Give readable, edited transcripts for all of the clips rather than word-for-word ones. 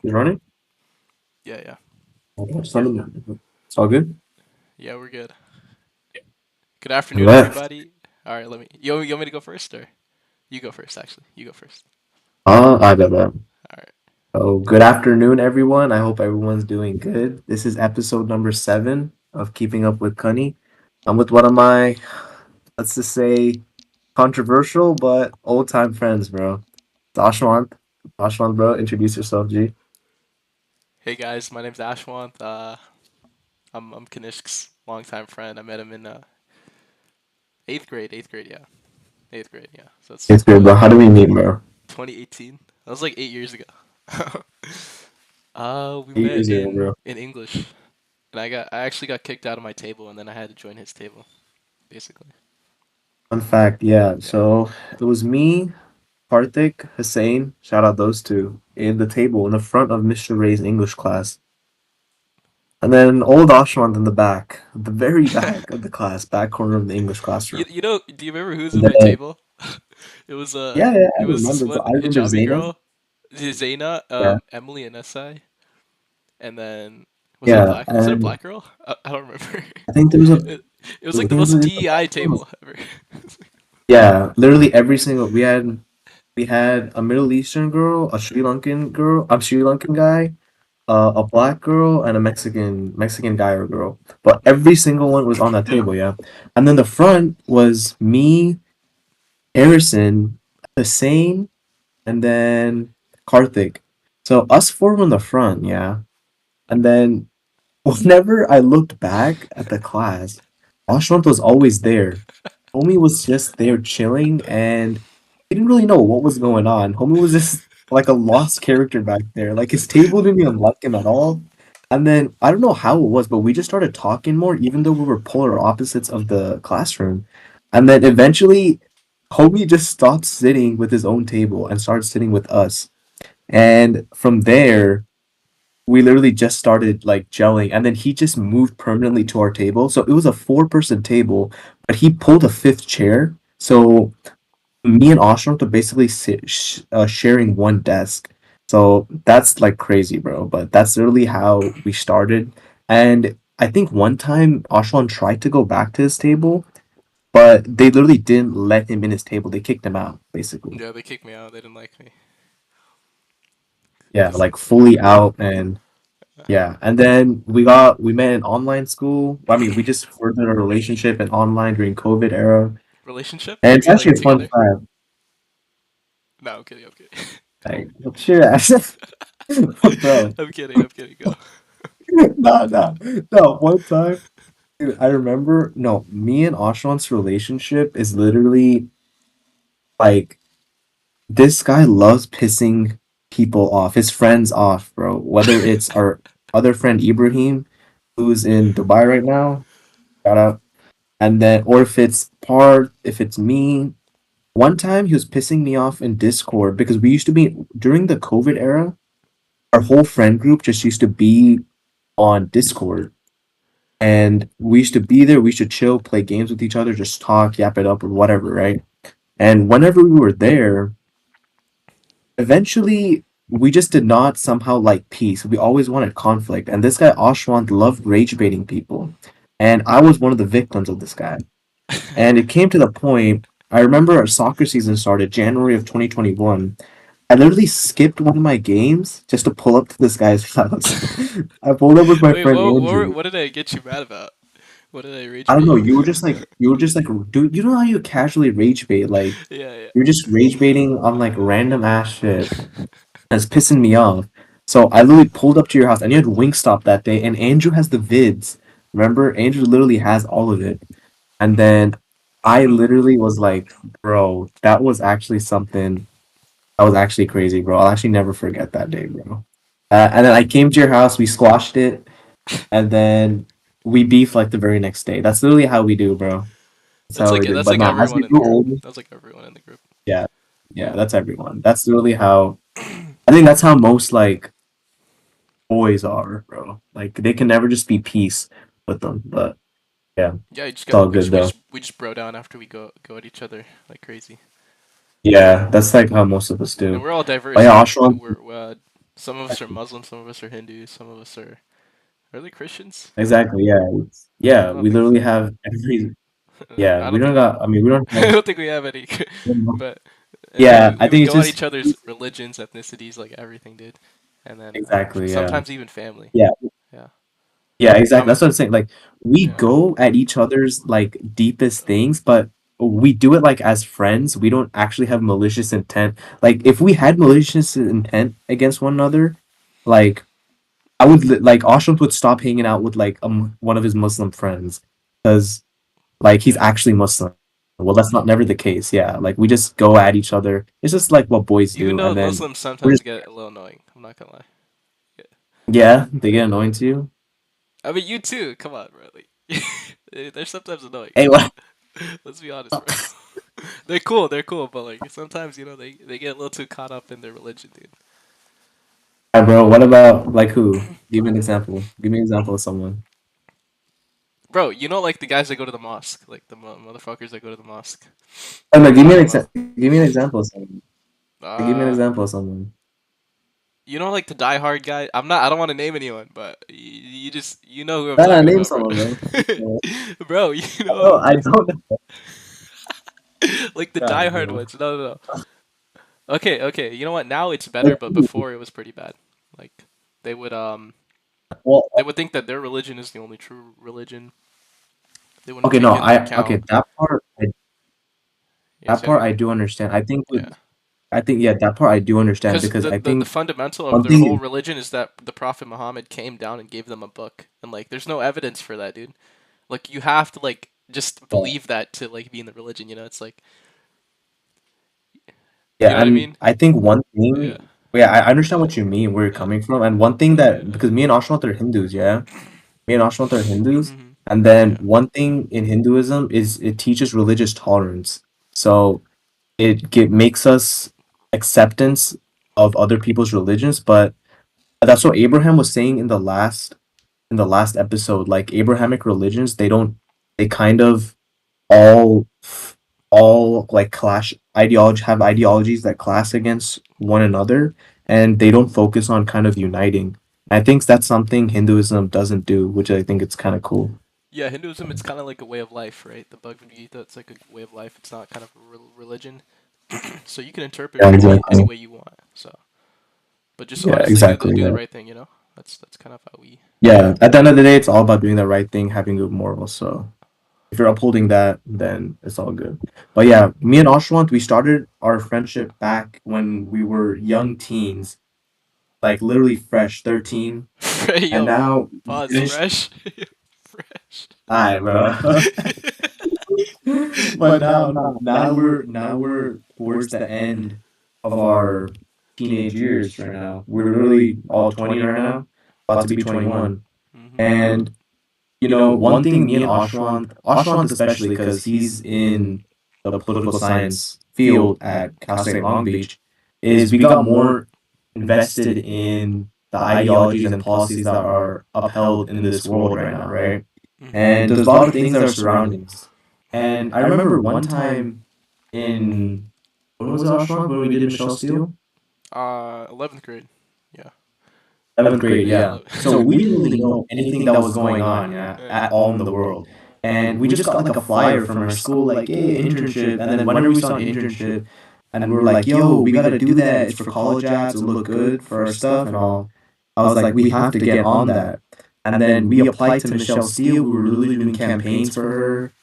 Is running? Yeah, yeah. Okay, it's all good. Yeah, we're good. Good afternoon, Left. everybody. All right, let me. You want me to go first, or you go first? Actually, you go first. I got that. All right. Oh, good afternoon, everyone. I hope everyone's doing good. This is episode number 7 of Keeping Up with Cunny. I'm with one of my, let's just say, controversial but old time friends, bro. It's Ashwant. Ashwant, bro, introduce yourself, G. Hey guys, my name's Ashwant. I'm Kanishk's longtime friend. I met him in eighth grade. Eighth grade, yeah. Eighth grade, yeah. So it's It's good, bro. How do we meet, bro? 2018. That was like 8 years ago. We 8 met years ago, bro. in English, and I actually got kicked out of my table, and then I had to join his table, basically. Fun fact, yeah. Yeah. So it was me, Karthik, Hussein, shout out those two, in the table in the front of Mr. Ray's English class. And then old Ashwant in the back, the very back of the class, back corner of the English You classroom. you know? Do you remember who was And in my then, table? It was yeah, yeah, I it was this remember. So one I remember hijabi Zaina. girl, Zaina, Yeah, Emily, and SI, and then yeah, was it a and black girl? I don't remember. I think there was a, It, it was I like think the most there was a DEI table ever. yeah, literally every single we had a Middle Eastern girl, a Sri Lankan girl, a Sri Lankan guy, a black girl, and a Mexican guy or girl. But every single one was on that table, yeah. And then the front was me, Harrison, Hussein, and then Karthik. So us four were in the front, yeah. And then whenever I looked back at the class, Ashwant was always there. Homie was just there chilling, and he didn't really know what was going on. Homie was just like a lost character back there. Like his table didn't even like him at all. And then I don't know how it was, but we just started talking more, even though we were polar opposites of the classroom. And then eventually, Homie just stopped sitting with his own table and started sitting with us. And from there, we literally just started like gelling, and then he just moved permanently to our table. So it was a four-person table, but he pulled a fifth chair. So me and Ashram were basically sharing one desk. So that's like crazy, bro. But that's literally how we started. And I think one time Ashwan tried to go back to his table, but they literally didn't let him in his table. They kicked him out, basically. Yeah, they kicked me out. They didn't like me Yeah, because like fully out. And yeah, and then we met in online school. I mean, we just furthered our relationship in online during COVID era, relationship. and You it's mean like actually a fun together? time. No, I'm kidding. I'm kidding. Like, what's your ass, bro? I'm kidding. I'm kidding. Go. No, no, no. One time, dude, I remember. No, me and Ashwan's relationship is literally like this guy loves pissing people off, his friends off, bro. Whether it's our other friend Ibrahim, who's in Dubai right now, shout out. And then, or if it's me. One time he was pissing me off in Discord because we used to be during the COVID era, our whole friend group just used to be on Discord. And we used to be there, we should chill, play games with each other, just talk, yap it up, or whatever, right? And whenever we were there, eventually we just did not somehow like peace. We always wanted conflict. And this guy, Ashwant, loved rage baiting people. And I was one of the victims of this guy. And it came to the point, I remember our soccer season started January of 2021. I literally skipped one of my games just to pull up to this guy's house. I pulled up with my Wait, friend Andrew. what did I get you mad about? What did I I rage don't bait know, you for? you were just like, dude, you know how you casually rage bait? Like, Yeah, yeah. you're just rage baiting on like random ass shit. That's pissing me off. So I literally pulled up to your house and you had Wingstop that day, and Andrew has the vids. Remember? Andrew literally has all of it. And then I literally was like, bro, that was actually something that was actually crazy, bro. I'll actually never forget that day, bro. And then I came to your house, we squashed it, and then we beefed like the very next day. That's literally how we do, bro. That's how we do. That's But like nah, as we everyone in the grew group. older, That's like everyone in the group. yeah, yeah, that's everyone. That's literally how I think that's how most like boys are, bro. Like they can never just be peace with them. But yeah, Yeah, you just it's all got good though. we just bro down after we go at each other like crazy. Yeah, that's like how most of us And do. we're all But diverse. yeah, Like Ashram, we're Some of us are Muslim, some of us are Hindu, some of us are they Christians? Exactly. Yeah. I Yeah. don't We think literally so. have every. Yeah. I We don't don't think we got. I mean, we don't I have. don't think we have any, but and then Yeah. we I would think it's go at just each other's religions, ethnicities, like everything, dude. And then exactly. Yeah. sometimes even family. Yeah. Yeah. Yeah, exactly. Um. That's what I'm saying. Like we Yeah. go at each other's like deepest things, but we do it like as friends. We don't actually have malicious intent. Like if we had malicious intent against one another, like like Ashram would stop hanging out with like one of his Muslim friends because like he's Yeah. actually Muslim. Well, that's not never the case. Yeah, like we just go at each other. It's just like what boys Even do, though and then Muslims we're sometimes just get a little annoying. I'm not gonna lie. Yeah. yeah, they get annoying to you. I mean, you too. Come on, bro. Like, they're sometimes annoying. Hey, what? Let's be honest, bro. They're cool. They're cool, but like sometimes they get a little too caught up in their religion, dude. Bro, what about like who? Give me an example. Give me an example of someone. Bro, like the guys that go to the mosque, like the motherfuckers that go to the mosque. Oh You know no, what I'm give me an talking about? example. Give me an example of someone. Give me an Uh, example of someone. like the diehard guy. I'm not. I don't want to name anyone, but you just who I'm Nah, nah, talking name about, bro. someone, bro. Bro, Oh, I don't know. like the God, diehard bro. ones. No, no, no. Okay, okay. You know what? Now it's better, but before it was pretty bad. Like they would Well, they would think that their religion is the only true religion. They wouldn't okay, no, take into I account. okay Yeah, that say part again. I do understand. Yeah, I think yeah, that part I do understand because because I the think fundamental of one their whole thing religion is that the Prophet Muhammad came down and gave them a book, and like there's no evidence for that, dude. Like you have to like just believe that to like be in the religion. It's like you know yeah, what I and mean? I think one Yeah, thing yeah, I understand what you mean, where you're yeah, coming from, and one thing that yeah. because me and Ashwat are Hindus, yeah. Me and Ashwat are Hindus, Hmm. and then Yeah. one thing in Hinduism is it teaches religious tolerance. So makes us acceptance of other people's religions, but that's what Abraham was saying in the last episode. Like Abrahamic religions, they kind of all all like clash ideology have ideologies that clash against one another, and they don't focus on kind of uniting. I think that's something Hinduism doesn't do, which I think it's kind of cool. Yeah, Hinduism, it's kind of like a way of life, right? The Bhagavad Gita, it's like a way of life. It's not kind of a religion. So you can interpret Yeah, it any exactly. way you want. So, but just Yeah, honestly exactly. do the Yeah. right thing. That's kind of how we. Yeah. At the end of the day, it's all about doing the right thing, having good morals. So if you're upholding that, then it's all good. But yeah, me and Ashwant, we started our friendship back when we were young teens, like literally fresh, 13. And Yo, now we pause, finished. fresh, fresh. Hi, bro. But now we're towards the end of our teenage years right now. We're literally all 20 right now, about to be 21. Hmm. And one thing me and Ashwant especially because he's in the political science field at Cal State Long Beach, is we got more invested in the ideologies and policies that are upheld in this world right now, right? Hmm. And there's a lot of things that are surrounding us. And I remember one time in when was it, Ashwant, when we did Michelle Steele? 11th grade. Yeah. 11th grade, Yeah. yeah. So we didn't really know anything that was going on, yeah, Yeah. at all in the world. And we just got like a flyer from our school, like, hey, internship. And then whenever we saw an internship, and we were like, yo, we gotta do that. It's for college ads. It'll look good for our stuff and all. I was like, we have to get on that. And then we applied to Michelle Steele. We were literally doing campaigns for her,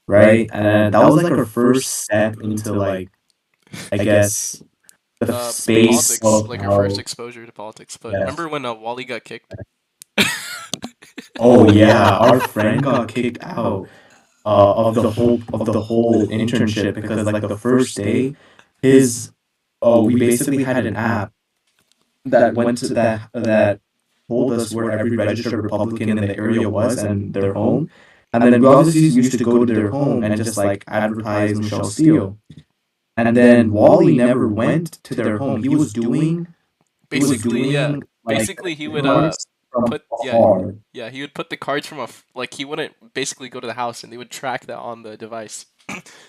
right? And that was like our first step into like, I guess, the space Politics, of like our first how, exposure to politics. But yes. remember when Wally got kicked? Oh yeah, our friend got kicked out of the whole internship because like the first day, his we basically had an app that went to that told us where every registered Republican in the area was and their home, and then we obviously used to go to their home and just like advertise Michelle Steele, and then Wally never went to their home. He was Basically, yeah. doing like Basically, he would cards from put yeah afar. yeah he would put the cards from like he wouldn't basically go to the house and they would track that on the device.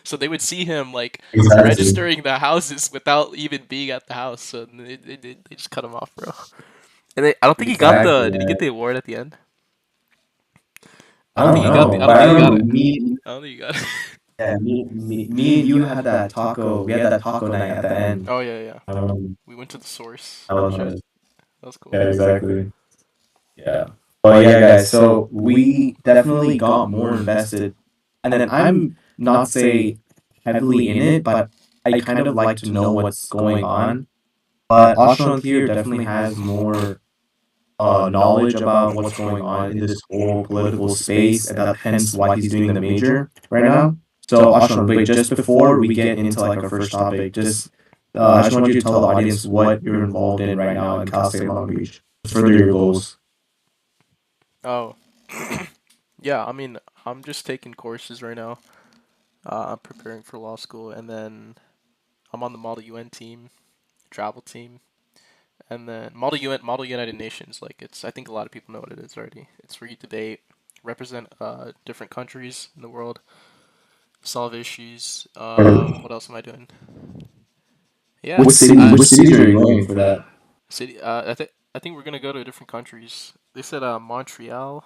So they would see him like Exactly. registering the houses without even being at the house. So they just cut him off, bro. And I don't think he got Exactly. the. Did he Yeah. get the award at the end? I I don't don't think he got the. know, I but don't I think he got remember it. me, I don't think he got it. yeah, me and you had that taco. We had that taco night at the end. Oh yeah, yeah. Um, We went to the source that was shit. nice. That was cool. Yeah, exactly. Yeah. But yeah, guys, so we definitely got more invested. And then I'm not say heavily in it, but I kind of like to know what's going on. But Ashrant here definitely has more knowledge about what's going on in this whole political space, and that hence why he's doing the major right now. So Ashrant, wait, just before we get into like our first topic, just I just want you to tell the audience what you're involved in right now in Cal State Long Beach. Further your goals. Oh yeah. I mean, I'm just taking courses right now. I'm preparing for law school, and then I'm on the Model UN team, travel team, and then Model United Nations. Like it's, I think a lot of people know what it is already. It's where you debate, represent different countries in the world, solve issues. What else am I doing? Yeah, Which cities are you going for that? city. I think we're gonna go to different countries. They said Montreal,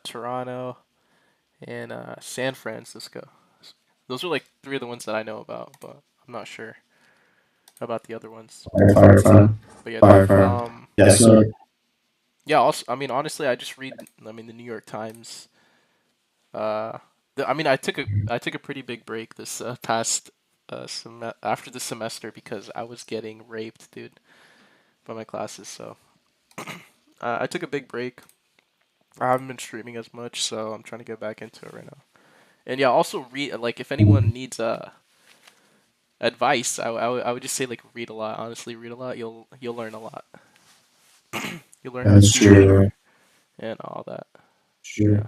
Toronto, and San Francisco. Those are like three of the ones that I know about, but I'm not sure about the other ones. Fire. But yeah, Fire. Yeah, so yeah. Also, I mean, honestly, I just read. I mean, the New York Times. Uh, I mean, I took a pretty big break this past after the semester because I was getting raped, dude, by my classes. So I took a big break. I haven't been streaming as much, so I'm trying to get back into it right now. And yeah, also read, like if anyone needs advice, I would just say like read a lot. Honestly, read a lot. You'll learn a lot. You'll learn how to that's humor true. and all that. True. Yeah.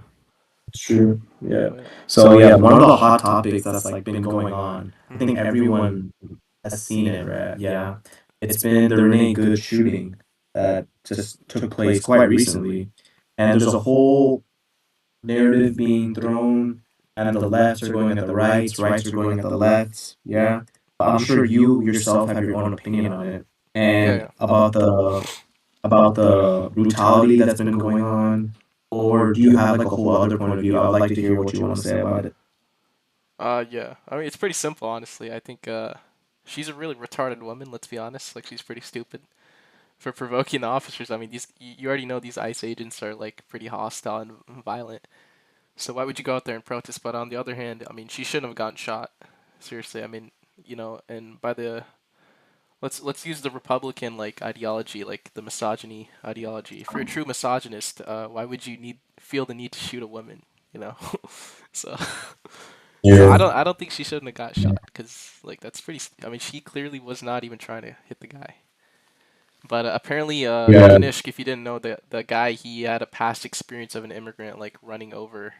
It's true. Yeah. But yeah. So yeah, one of the hot topics that's like been going on. I Mhm. think everyone has seen it, right? Yeah. It's been the Renee Good shooting that just took place quite recently. And there's a whole narrative being thrown, and the lefts are going at the rights are going at the lefts. Yeah. But I'm sure you yourself have your own opinion on it. Yeah, And yeah. about the brutality that's been going on, or do you have like a whole other point of view? I would like to hear what you want to say about it. Yeah. I mean, it's pretty simple, honestly. I think she's a really retarded woman. Let's be honest. Like, she's pretty stupid for provoking the officers. I mean, these you already know these ICE agents are like pretty hostile and violent. So why would you go out there and protest? But on the other hand, I mean, she shouldn't have gotten shot. Seriously, I mean, and by the let's use the Republican like ideology, like the misogyny ideology. If you're a true misogynist, why would you feel the need to shoot a woman? You know, so so Yeah. I don't think she shouldn't have got shot because like that's pretty. I mean, she clearly was not even trying to hit the guy. But apparently, Yeah. Kanishk, if you didn't know, the guy he had a past experience of an immigrant like running over,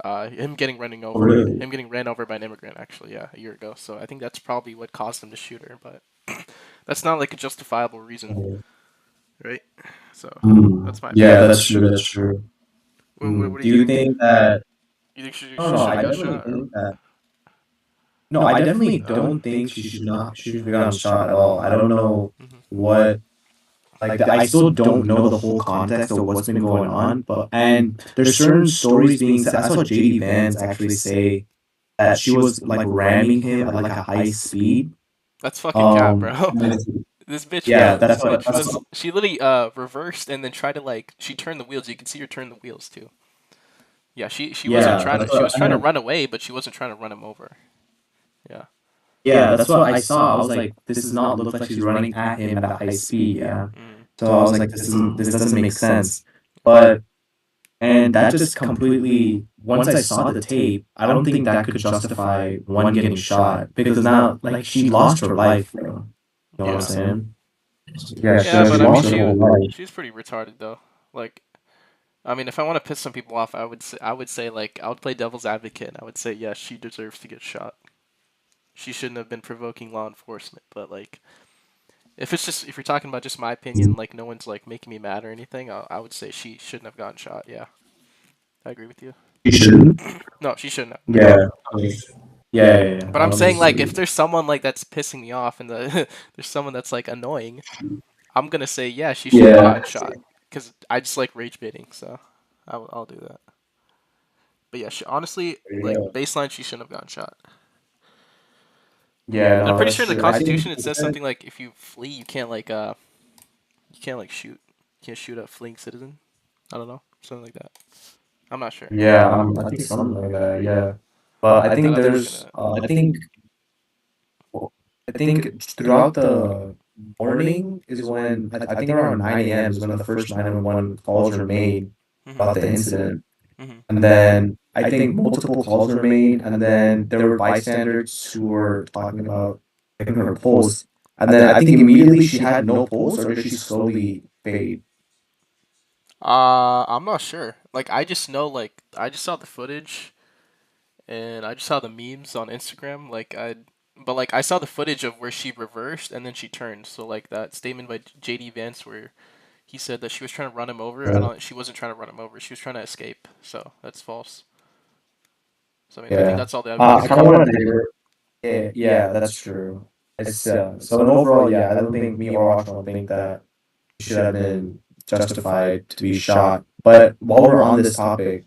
him getting ran over by an immigrant actually, yeah, a year ago. So I think that's probably what caused him to shoot her. But that's not like a justifiable reason, right? So Mm. that's my Yeah, opinion. that's true. That's true. What do Do you you think? think that? You think she I don't she know. should have I got definitely shot or? think that. No, I definitely don't think she should be gotten shot at all. I don't know Mhm. what I still don't know the whole context of what's been going on, but and there's certain stories being said. I saw JD Vance actually say that she was like ramming him at like a high speed. That's fucking cap, bro. And This bitch, yeah, this bitch was she literally reversed and then tried to like she turned the wheels. You can see her turn the wheels too. Yeah, she wasn't yeah, trying to. that's She what was trying to run away, but she wasn't trying to run him over. Yeah. yeah, that's what I saw. I was like, this does not look like she's running at him at a high speed. Yeah, Mm. so I was like, this doesn't make sense. But and that just completely once I saw the tape, I don't think that could justify one getting shot because now like she lost her life, bro. You know what I'm Yeah. saying? Yeah, Yeah, she but I mean, lost her whole life. she's pretty retarded though. Like, I mean, if I want to piss some people off, I would say like I would play devil's advocate. And I would say yes, she deserves to get shot. She shouldn't have been provoking law enforcement. But like, if you're talking about just my opinion, like no one's like making me mad or anything, I would say she shouldn't have gotten shot. Yeah, I agree with you. She shouldn't. No, she shouldn't have. Yeah. Yeah. But I'm saying like if Obviously. there's someone like that's pissing me off and there's someone that's like annoying, I'm gonna say yeah, she should have Yeah, gotten shot because I just like rage baiting, so I'll do that. But yeah, honestly, like yeah, baseline, she shouldn't have gotten shot. yeah. And I'm No, pretty that's sure in the true. I think Constitution it says something like if you flee, you can't like shoot, you can't shoot a fleeing citizen. I don't know, something like that. I'm not sure. yeah, I think something like that. Yeah, but I think I'd have to look into there's it. I think throughout the morning is when I think around 9 a.m. is when the first 911 calls were made Mhm. about the incident. Mhm. And then I think multiple calls were made, and then there were bystanders who were talking about checking her pulse. And then I think immediately she had no pulse, or did she slowly fade? I'm not sure. Like I just know like I just saw the footage and I just saw the memes on Instagram. But like I saw the footage of where she reversed and then she turned. So like that statement by JD Vance where he said that she was trying to run him over. I Yeah, don't. She wasn't trying to run him over. She was trying to escape. So that's false. So I mean, I think yeah. that's all the evidence I we kind of have. want to divert. Yeah, yeah, that's true. It's so in overall, yeah, I don't think me or Rosh don't think that she should have been justified to be shot. But while we're on this topic,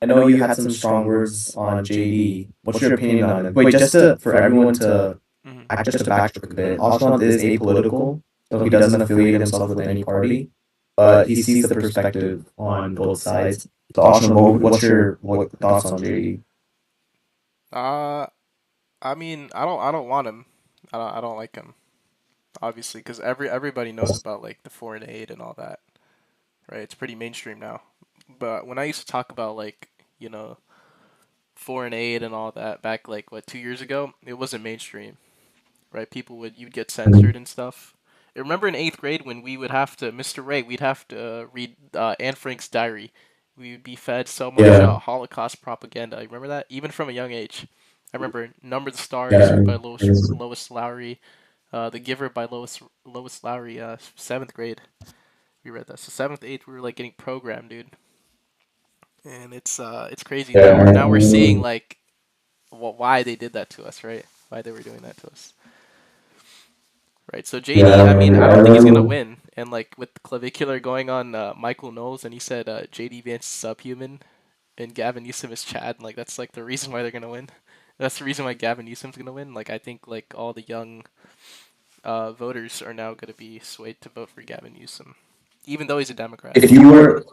I know you had some strong words on JD. What's your opinion on him? Wait, just to for everyone to Hmm. just to backtrack a bit, Ashland is apolitical, so he doesn't affiliate himself with any party, but he sees the perspective on both sides. So Ashland, what's your thoughts on JD? Uh, I mean, I don't want him. I don't like him. Obviously, because everybody knows about like the foreign aid and all that, right? It's pretty mainstream now. But when I used to talk about like you know foreign aid and all that back like what 2 years ago, it wasn't mainstream, right? People would you'd get censored and stuff. I remember in eighth grade when we would have to, Mr. Ray, we'd have to read Anne Frank's diary. We would be fed so much Yeah, Holocaust propaganda. You remember that? Even from a young age. I remember Number the Stars yeah, by Lois Lowry, The Giver by Lois Lowry. Seventh grade, we read that. So seventh, eighth, we were like getting programmed, dude. And it's crazy. Now we're seeing yeah. like why they did that to us, right? Why they were doing that to us. Right. So Yeah, JD, I mean, I I don't think he's gonna remember. win. And like with clavicular going on Michael Knowles, and he said JD Vance is subhuman, and Gavin Newsom is Chad. And, like that's like the reason why they're gonna win. That's the reason why Gavin Newsom's gonna win. Like I think like all the young voters are now gonna be swayed to vote for Gavin Newsom, even though he's a Democrat. If you were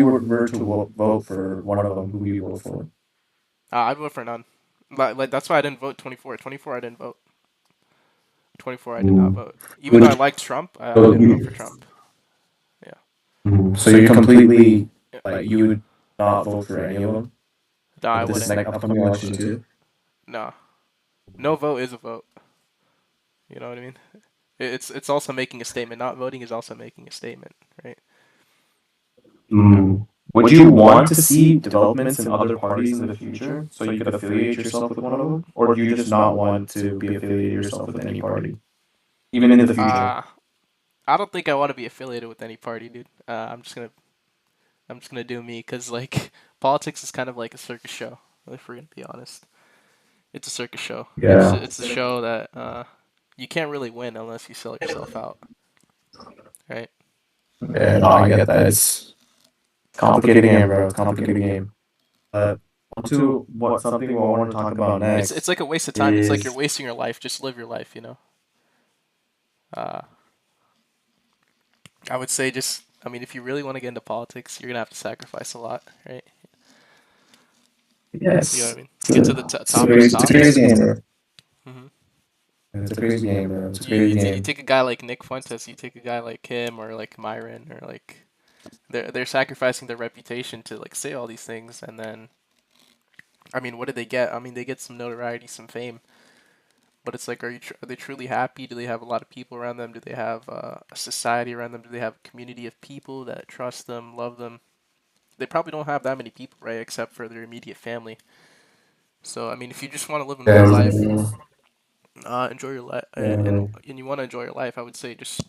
were to vote for one of them, who would you vote for? I'd vote for none. Like that's why I didn't vote 24. 24 I didn't vote. 24 I did not Ooh. vote. Even though I Would liked Trump, I so didn't vote for Trump. Yeah. so you're completely Yeah. like you would not vote for any of them No, I if this is wouldn't. like upcoming election too? No. No vote is a vote. You know what I mean? It's also making a statement. Not voting is also making a statement, right? Yeah. Would you want to see developments in other parties in the future so you could affiliate yourself with one of them? Or do you just not want to be affiliated yourself with any party, even in the future? Uh I don't think I want to be affiliated with any party, dude. I'm just gonna do me, cause like politics is kind of like a circus show. If we're gonna be honest, it's a circus show. Yeah. It's a show that you can't really win unless you sell yourself out, right? Yeah, no, I get that. It's complicated game, bro. It's complicated game. But on to what something what I want to talk about It's next like a waste of time. It's like you're is wasting your life. Just live your life, you know. Uh, I would say just, I mean, if you really want to get into politics, you're gonna have to sacrifice a lot, right? You know what yes, I mean? To get to the top of the it's a top. crazy game, bro. Hmm. It's a crazy game, bro. It's a You crazy you game. take a guy like Nick Fuentes, you take a guy like him or like Myron or like they're sacrificing their reputation to like say all these things, and then I mean, what did they get? I mean, they get some notoriety, some fame, but it's like, are they truly happy? Do they have a lot of people around them? Do they have a society around them? Do they have a community of people that trust them, love them? They probably don't have that many people, right? Except for their immediate family. So I mean, if you just want to live a normal life, Yeah, enjoy your life, yeah. and you want to enjoy your life, I would say just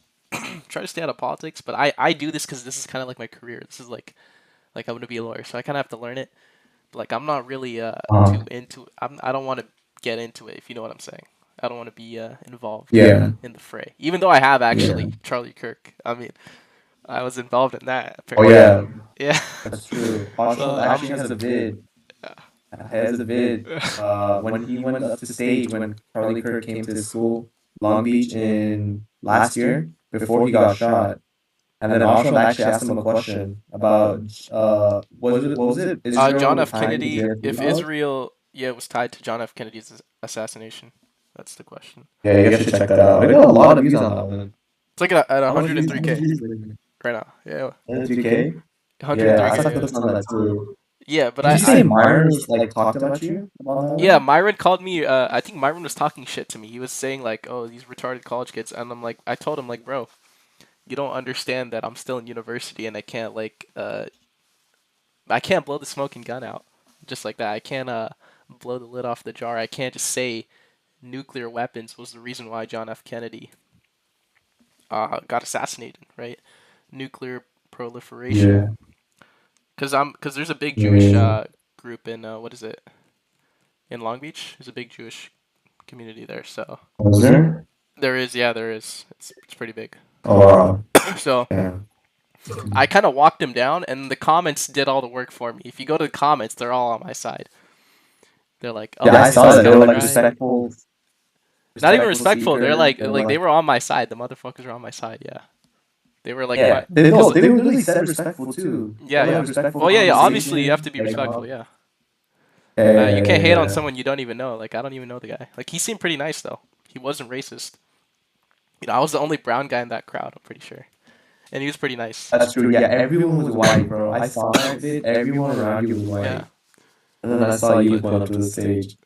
try to stay out of politics. But I do this because this is kind of like my career. This is like I'm gonna be a lawyer, so I kind of have to learn it. But like I'm not really Uh, too into. I don't want to get into it if you know what I'm saying. I don't want to be involved Yeah. in the fray. Even though I have Yeah. actually Charlie Kirk. I mean, I was involved in that Oh apparently. yeah, Yeah. that's true. So Ashram I'm. actually has a vid. Has a vid. When he went up to stage when Charlie Kirk came to his school, Long Beach, in last year before he got shot, and then Ashram actually asked him a question about was it what was it John Israel F. tying the Kennedy. JFK If files? Israel, yeah, it was tied to John F. Kennedy's assassination. That's the question. Yeah, you guys should check that out. It got a lot of views on that one. It's like at How much views? How much 103K views? Did it get? right now. Yeah, 2K. Yeah, I saw 103K. Yeah. clips on that too. Yeah, but Did you say Myron was like talked about you about that yeah, one? Myron called me. I think Myron was talking shit to me. He was saying like, "Oh, these retarded college kids," and I'm like, I told him like, bro, you don't understand that I'm still in university and I can't blow the smoking gun out just like that. I can't blow the lid off the jar. I can't just say nuclear weapons was the reason why John F. Kennedy got assassinated, right? Nuclear proliferation. Yeah. Because there's a big Jewish Yeah. group in what is it in Long Beach? There's a big Jewish community there, so Was there? there is, yeah, there is. It's pretty big. Oh wow. So Yeah. I kind of walked him down, and the comments did all the work for me. If you go to the comments, they're all on my side. They're like, "Oh, Yeah, I this saw that. They guy were like right." Not even respectful respectful. They're speakers. They were like they like, were on my side. The motherfuckers were on my side. Yeah, they were like yeah, my they no, because they really said respectful too. They yeah, were like yeah. respectful Well, yeah, yeah. Obviously, you have conversation. to be Like, respectful. Yeah. yeah, You yeah, can't yeah, hate on yeah. someone you don't even know. Like I don't even know the guy. Like he seemed pretty nice though. He wasn't racist. I was the only brown guy in that crowd. I'm pretty sure, and he was pretty nice. That's true. Yeah, everyone was white, bro. I saw that vid. Everyone around you was Yeah. white. And then I saw you going up to the stage.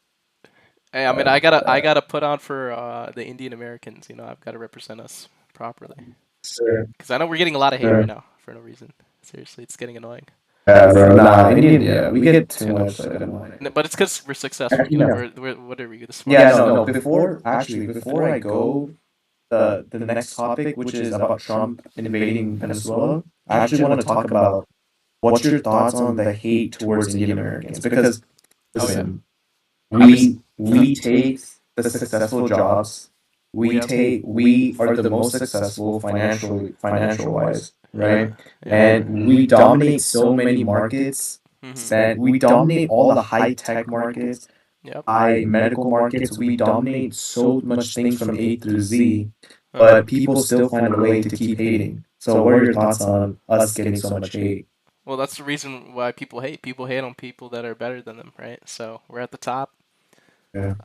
Hey, I mean, I gotta put on for the Indian Americans. I've got to represent us properly. Sure. Because I know we're getting a lot of hate right Sure. now for no reason. Seriously, it's getting annoying. Yeah, bro. Nah, Indian. Yeah, we get too much like But it's because we're successful. actually, no. We're what are we? The Yeah, smartest. no, no. Before I go the next topic, which is about Trump invading Venezuela, I actually want to talk about what's your thoughts on the hate towards Indian Americans? Because Oh yeah. listen, I mean, we take the successful jobs. we have. We are the most successful financial wise, Yeah. right? Yeah. And we dominate so many markets. Mhm. And we dominate all the high tech markets, Yep. high medical markets. We dominate so much things from A through Z, Uh huh. but people still find a way to keep hating. So, what are your thoughts on us getting so much hate? Well, that's the reason why people hate. People hate on people that are better than them, right? So we're at the top. Yeah.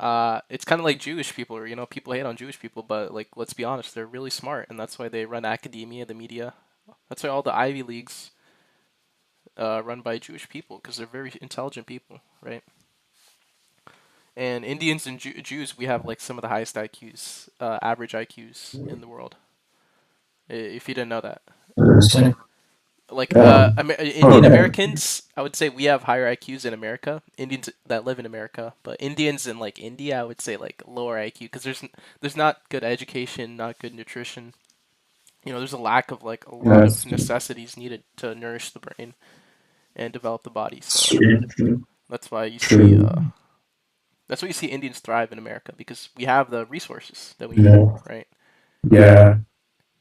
It's kind of like Jewish people, or people hate on Jewish people, but like, let's be honest, they're really smart, and that's why they run academia, the media. That's why all the Ivy Leagues run by Jewish people, because they're very intelligent people, right? And Indians and Jews, we have like some of the highest IQs, average IQs in the world. If you didn't know that, Interesting. like Yeah. Indian Okay. Americans, I would say we have higher IQs in America. Indians that live in America, but Indians in like India, I would say like lower IQ because there's not good education, not good nutrition. There's a lack of like a lot of Yes. necessities needed to nourish the brain and develop the body. So True. True. that's why you see True. that's why you see Indians thrive in America because we have the resources that we need, Yeah. right? Yeah.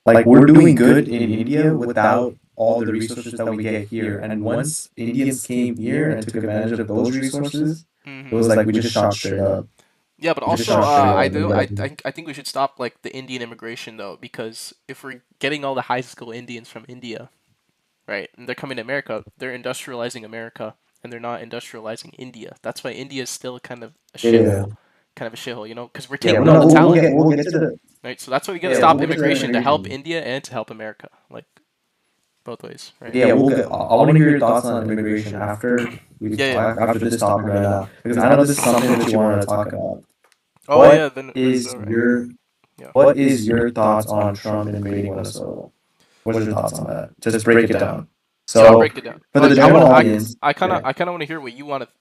Like we're doing good in India without all the resources that we get here. And once Indians came here and took advantage of those resources, it Hmm. was like we just shot straight up. Yeah, but We just also shot straight I up. do I think we should stop like the Indian immigration though because if we're getting all the high school Indians from India, right, and they're coming to America, they're industrializing America and they're not industrializing India. That's why India is still Yeah. kind of a shithole, because we're Yeah, taking all the talent, we'll get to the right? So that's why we gotta yeah, stop we'll get to that immigration to help immigration. India and to help America, like both ways, right? Yeah, we'll get. I want to hear your thoughts on immigration Yeah, yeah. after this topic right now because I know this is something that you wanted to talk about. Oh What yeah, then is Venezuela, right? your Yeah. what is your thoughts on Trump invading Venezuela? What's your thoughts on that? Just break it down. Yeah, So break it down. for the Like general audience, yeah, I kind of want to hear what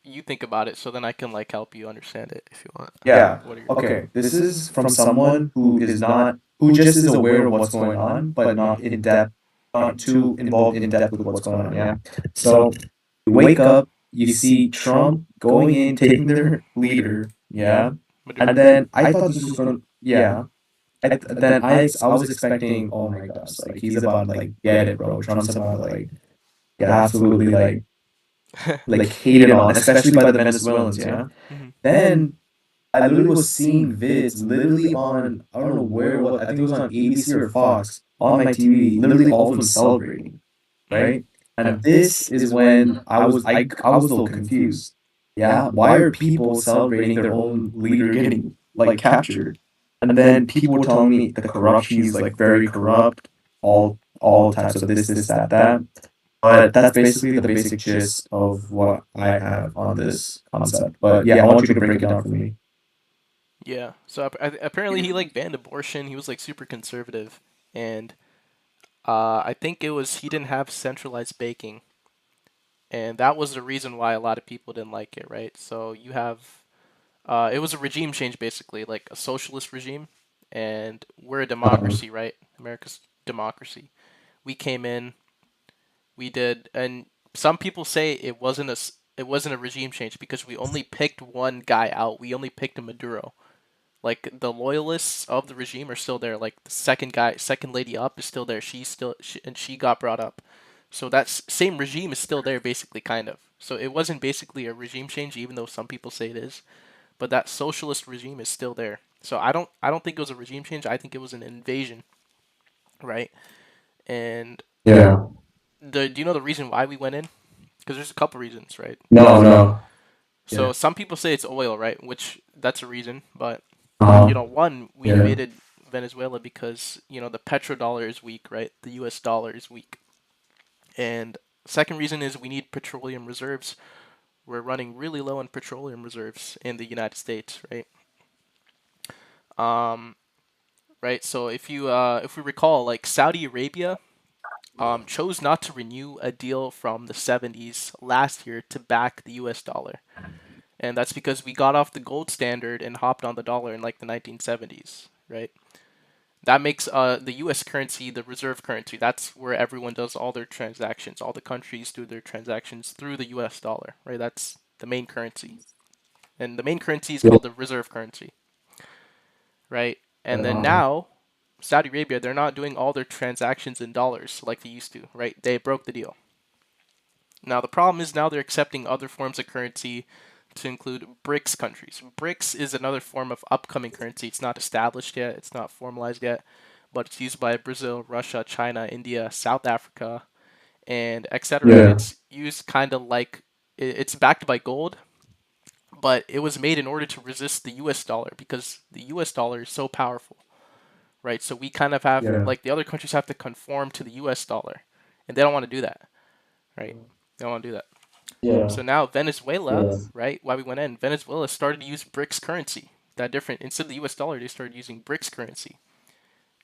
you think about it, so then I can like help you understand it if you want. yeah, What are your okay. This is from someone who just is aware of what's going on, but not in depth, not too involved in depth with what's going on. Yeah. So you wake up, you see Trump going in, taking their leader, yeah, And Maduro. then I thought this was going, yeah. I was expecting, oh my gosh, like he's about to like get it, bro. Trump's about to like get absolutely like hated on, especially by the Venezuelans, yeah. Hmm. Then I literally was seeing vids literally on I don't know where it was. I think it was on ABC or Fox on my TV, literally all of them celebrating, Hmm. right? Yeah. And this is when I was a little confused. Yeah, why are people celebrating their own leader getting like captured? And then people were telling me the corruption, he's like very corrupt, all types of this, that, that. But that's basically the basic gist of what I have on this concept. But yeah, I want you to break it down for me. Yeah. So apparently he like banned abortion. He was like super conservative, and I think it was he didn't have centralized baking, and that was the reason why a lot of people didn't like it, right? So you have it was a regime change basically, like a socialist regime, and we're a Um, democracy, right? America's democracy. We came in, we did, and some people say it wasn't a regime change because we only picked one guy out. We only picked a Maduro. Like the loyalists of the regime are still there. Like the second lady up is still there. And she got brought up. So that same regime is still there, basically, kind of. So it wasn't basically a regime change, even though some people say it is. But that socialist regime is still there. So I don't think it was a regime change. I think it was an invasion, right? And yeah. do you know the reason why we went in? Because there's a couple reasons, right? No, So no. Yeah. so some people say it's oil, right? Which that's a reason, but Uh-huh. one, we Yeah. invaded Venezuela because, the petrodollar is weak, right? The US dollar is weak. And second reason is we need petroleum reserves. We're running really low on petroleum reserves in the United States, right? Um, right. So if we recall, like Saudi Arabia chose not to renew a deal from the 70s last year to back the US dollar. And that's because we got off the gold standard and hopped on the dollar in like the 1970s, right? That makes the U.S. currency the reserve currency. That's where everyone does all their transactions. All the countries do their transactions through the U.S. dollar, right? That's the main currency, and the main currency is Yeah. called the reserve currency, right? And then now, Saudi Arabia, they're not doing all their transactions in dollars like they used to, right? They broke the deal. Now the problem is now they're accepting other forms of currency to include BRICS countries. BRICS is another form of upcoming currency. It's not established yet, it's not formalized yet, but it's used by Brazil, Russia, China, India, South Africa, and etc. And Yeah. it's used kind of like it's backed by gold, but it was made in order to resist the US dollar because the US dollar is so powerful, right? So we kind of have Yeah. like the other countries have to conform to the US dollar, and they don't want to do that, right? They don't want to do that. Yeah. So now Venezuela, Yeah. right? Why we went in? Venezuela started to use BRICS currency. That different instead of the U.S. dollar, they started using BRICS currency,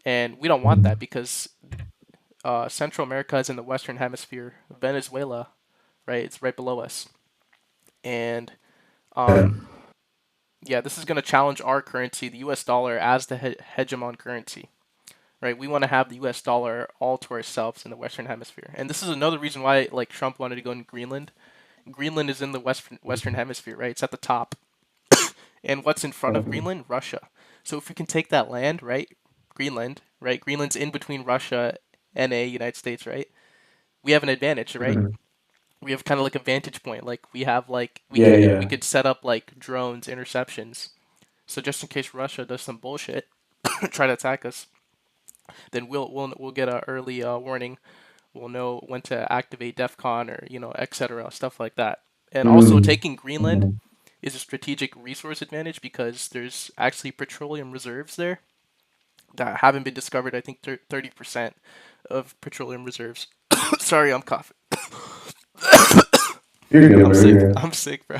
and we don't want that because Central America is in the Western Hemisphere. Venezuela, right? It's right below us, and Yeah. um, yeah, this is going to challenge our currency, the U.S. dollar, as the hegemon currency. Right? We want to have the U.S. dollar all to ourselves in the Western Hemisphere, and this is another reason why, like Trump wanted to go in Greenland. Greenland is in the Western Hemisphere, right? It's at the top. And what's in front of Okay. Greenland? Russia. So if we can take that land, right? Greenland, right? Greenland's in between Russia and the United States, right? We have an advantage, right? Mhm. We have kind of like a vantage point. Like we have like Yeah, we yeah. could set up like drones, interceptions. So just in case Russia does some bullshit, try to attack us, then we'll get an early warning. We'll know when to activate DEFCON or etc. stuff like that. And also Mm. taking Greenland Mhm. is a strategic resource advantage because there's actually petroleum reserves there that haven't been discovered. I think 30% of petroleum reserves. Sorry, I'm coughing. You're good, I'm bro. sick. You're good. I'm sick, bro.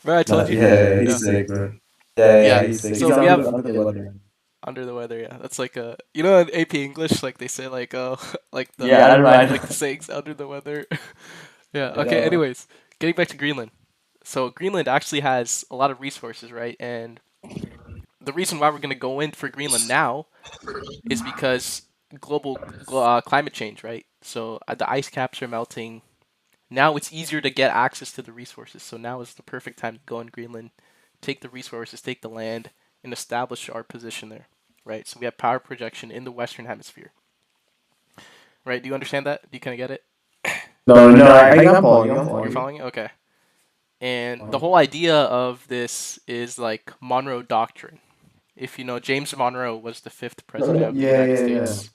Bro, I Nah, told you. yeah, yeah, Yeah, he's sick, bro. Yeah, yeah, yeah. he's sick. He's So we have under the weather. under the weather. Yeah, that's like a in AP English, like they say like like Yeah, I don't know. like the sayings under the weather. Yeah. I Okay. know. Anyways, getting back to Greenland. So Greenland actually has a lot of resources, right? And the reason why we're going to go in for Greenland now is because climate change, right? So the ice caps are melting. Now it's easier to get access to the resources. So now is the perfect time to go in Greenland, take the resources, take the land, and establish our position there, right? So we have power projection in the Western Hemisphere, right? Do you understand that? Do you kind of get it? No, no, I'm following you. I'm You're following you. following it? Okay. And the Uh-huh. whole idea of this is like Monroe Doctrine. If you know, James Monroe was the fifth president of the Yeah, United yeah, yeah. States,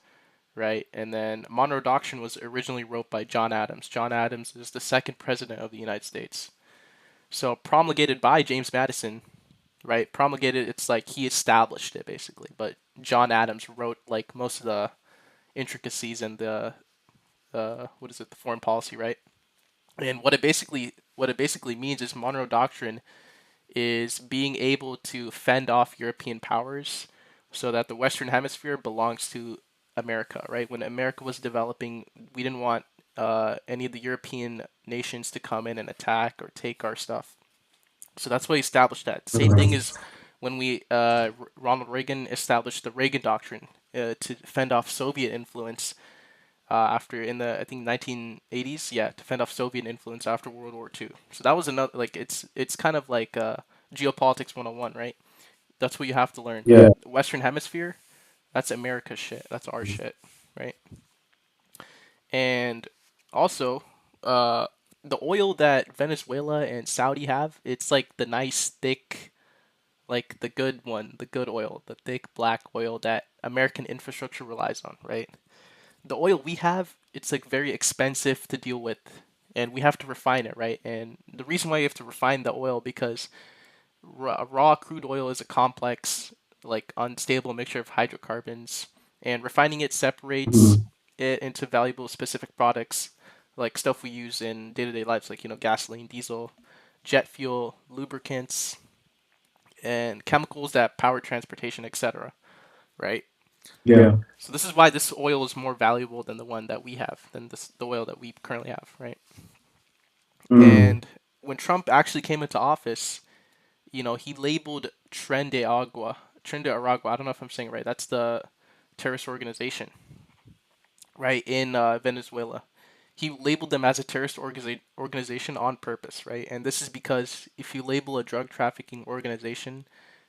right? And then Monroe Doctrine was originally wrote by John Adams. John Adams is the second president of the United States. So promulgated by James Madison, right? Promulgated, it's like he established it basically, but John Adams wrote like most of the intricacies and the what is it, the foreign policy, right? And what it basically means is Monroe Doctrine is being able to fend off European powers so that the Western Hemisphere belongs to America, right? When America was developing, we didn't want any of the European nations to come in and attack or take our stuff. So that's why he established that. Same thing Mhm. as when Ronald Reagan established the Reagan Doctrine to fend off Soviet influence after in the I think 1980s, yeah, to fend off Soviet influence after World War II. So that was another like it's kind of like geopolitics 101, right? That's what you have to learn. Yeah. The Western Hemisphere, that's America's shit. That's our shit, right? And also, uh, the oil that Venezuela and Saudi have, it's like the nice thick, like the good one, the good oil, the thick black oil that American infrastructure relies on, right? The oil we have, it's like very expensive to deal with, and we have to refine it, right? And the reason why you have to refine the oil because raw crude oil is a complex, like unstable mixture of hydrocarbons, and refining it separates Mhm. it into valuable specific products, like stuff we use in day-to-day lives, like gasoline, diesel, jet fuel, lubricants, and chemicals that power transportation, etc. Right? Yeah. So this is why this oil is more valuable than the one that we have, than the oil that we currently have, right? Mm. And when Trump actually came into office, he labeled Tren de Aragua. I don't know if I'm saying it right. That's the terrorist organization, right, in Venezuela. He labeled them as a terrorist organization on purpose, right? And this is because if you label a drug trafficking organization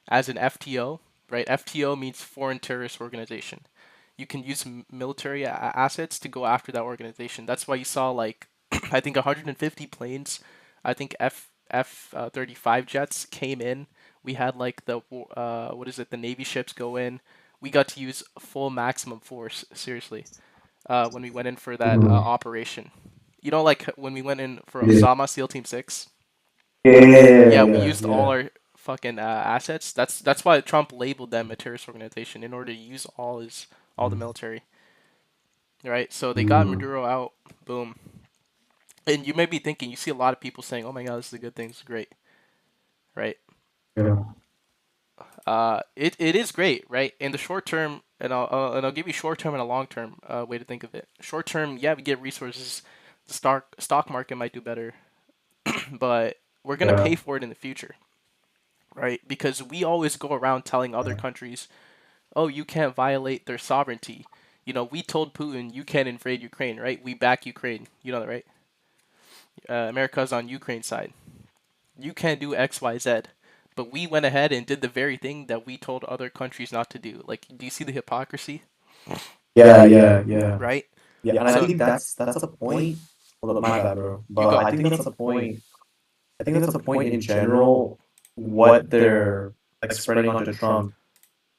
as an FTO, right? FTO means foreign terrorist organization. You can use military assets to go after that organization. That's why you saw like I think 150 planes, I think F 35 jets came in. We had like the what is it? The Navy ships go in. We got to use full maximum force. Seriously, when we went in for that Mhm. operation. Like when we went in for Yeah. Osama SEAL Team 6. Yeah, yeah, yeah, Yeah, we yeah, used all yeah. our fucking assets. That's why Trump labeled them a terrorist organization in order to use all the military. Right? So they got Mm. Maduro out. Boom. And you may be thinking, you see a lot of people saying, "Oh my God, this is a good thing. This is great." Right? Yeah. It is great, right? In the short term, and I'll give you short term and a long term way to think of it. Short term, yeah, we get resources. The stock market might do better, but we're gonna Yeah. pay for it in the future, right? Because we always go around telling other countries, "Oh, you can't violate their sovereignty." We told Putin, "You can't invade Ukraine," right? We back Ukraine. You know that, right? America's on Ukraine's side. You can't do X, Y, Z. But we went ahead and did the very thing that we told other countries not to do. Like, do you see the hypocrisy? Yeah, yeah, yeah. Right? Yeah, and I So think that's a point. Hold up, my bad, bro. you But go. I think that's a point. I think that's a point in general. What they're like spreading onto Trump.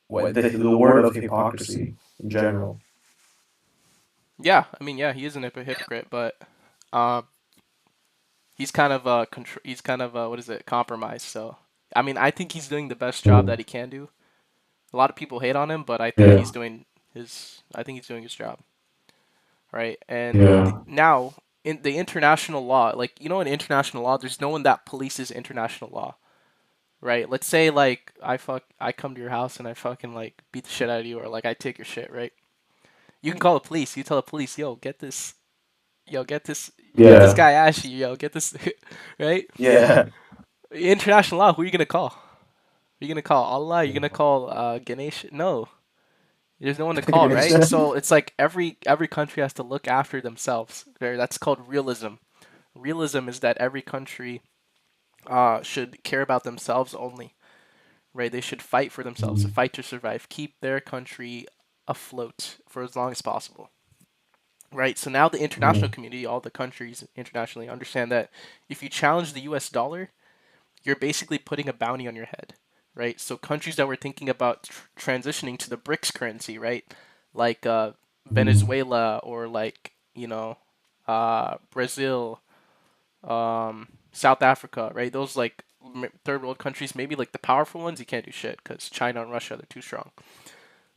What the word of hypocrisy in general. Yeah, I mean, yeah, he is a hypocrite, but um, he's kind of what is it, compromised. So I mean, I think he's doing the best job Mm. that he can do. A lot of people hate on him, but Yeah. I think he's doing his job, right? And Yeah. now in the international law, like in international law, there's no one that polices international law, right? Let's say like I come to your house and I fucking like beat the shit out of you, or like I take your shit, right? You can call the police. You tell the police, yo, get this Yeah. guy Ashy, yo, get this, right? Yeah. International law. Who are you gonna call? Are you gonna call Allah? Are you gonna call Ganesh? No, there's no one to call, right? Ganesha. So it's like every country has to look after themselves. That's called realism. Realism is that every country should care about themselves only, right? They should fight for themselves, Mm, fight to survive, keep their country afloat for as long as possible, right? So now the international mm, community, all the countries internationally, understand that if you challenge the U.S. dollar, you're basically putting a bounty on your head, right? So countries that were thinking about transitioning to the BRICS currency, right, like mm. Venezuela or like Brazil, South Africa, right? Those like third world countries, maybe like the powerful ones, you can't do shit because China and Russia they're too strong.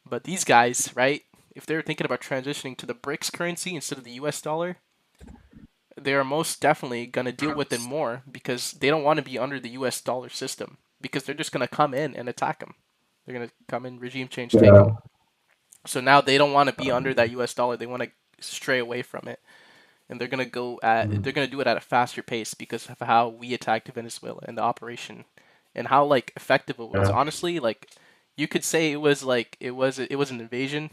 But these guys, right? If they're thinking about transitioning to the BRICS currency instead of the U.S. dollar, they are most definitely going to deal with it more because they don't want to be under the US dollar system because they're just going to come in and attack them. They're going to come in, regime change, take them. Yeah. So now they don't want to be under that US dollar. They want to stray away from it. And they're Mm, going to do it at a faster pace because of how we attacked Venezuela and the operation and how like effective it was. yeah. Honestly, like you could say it was an invasion.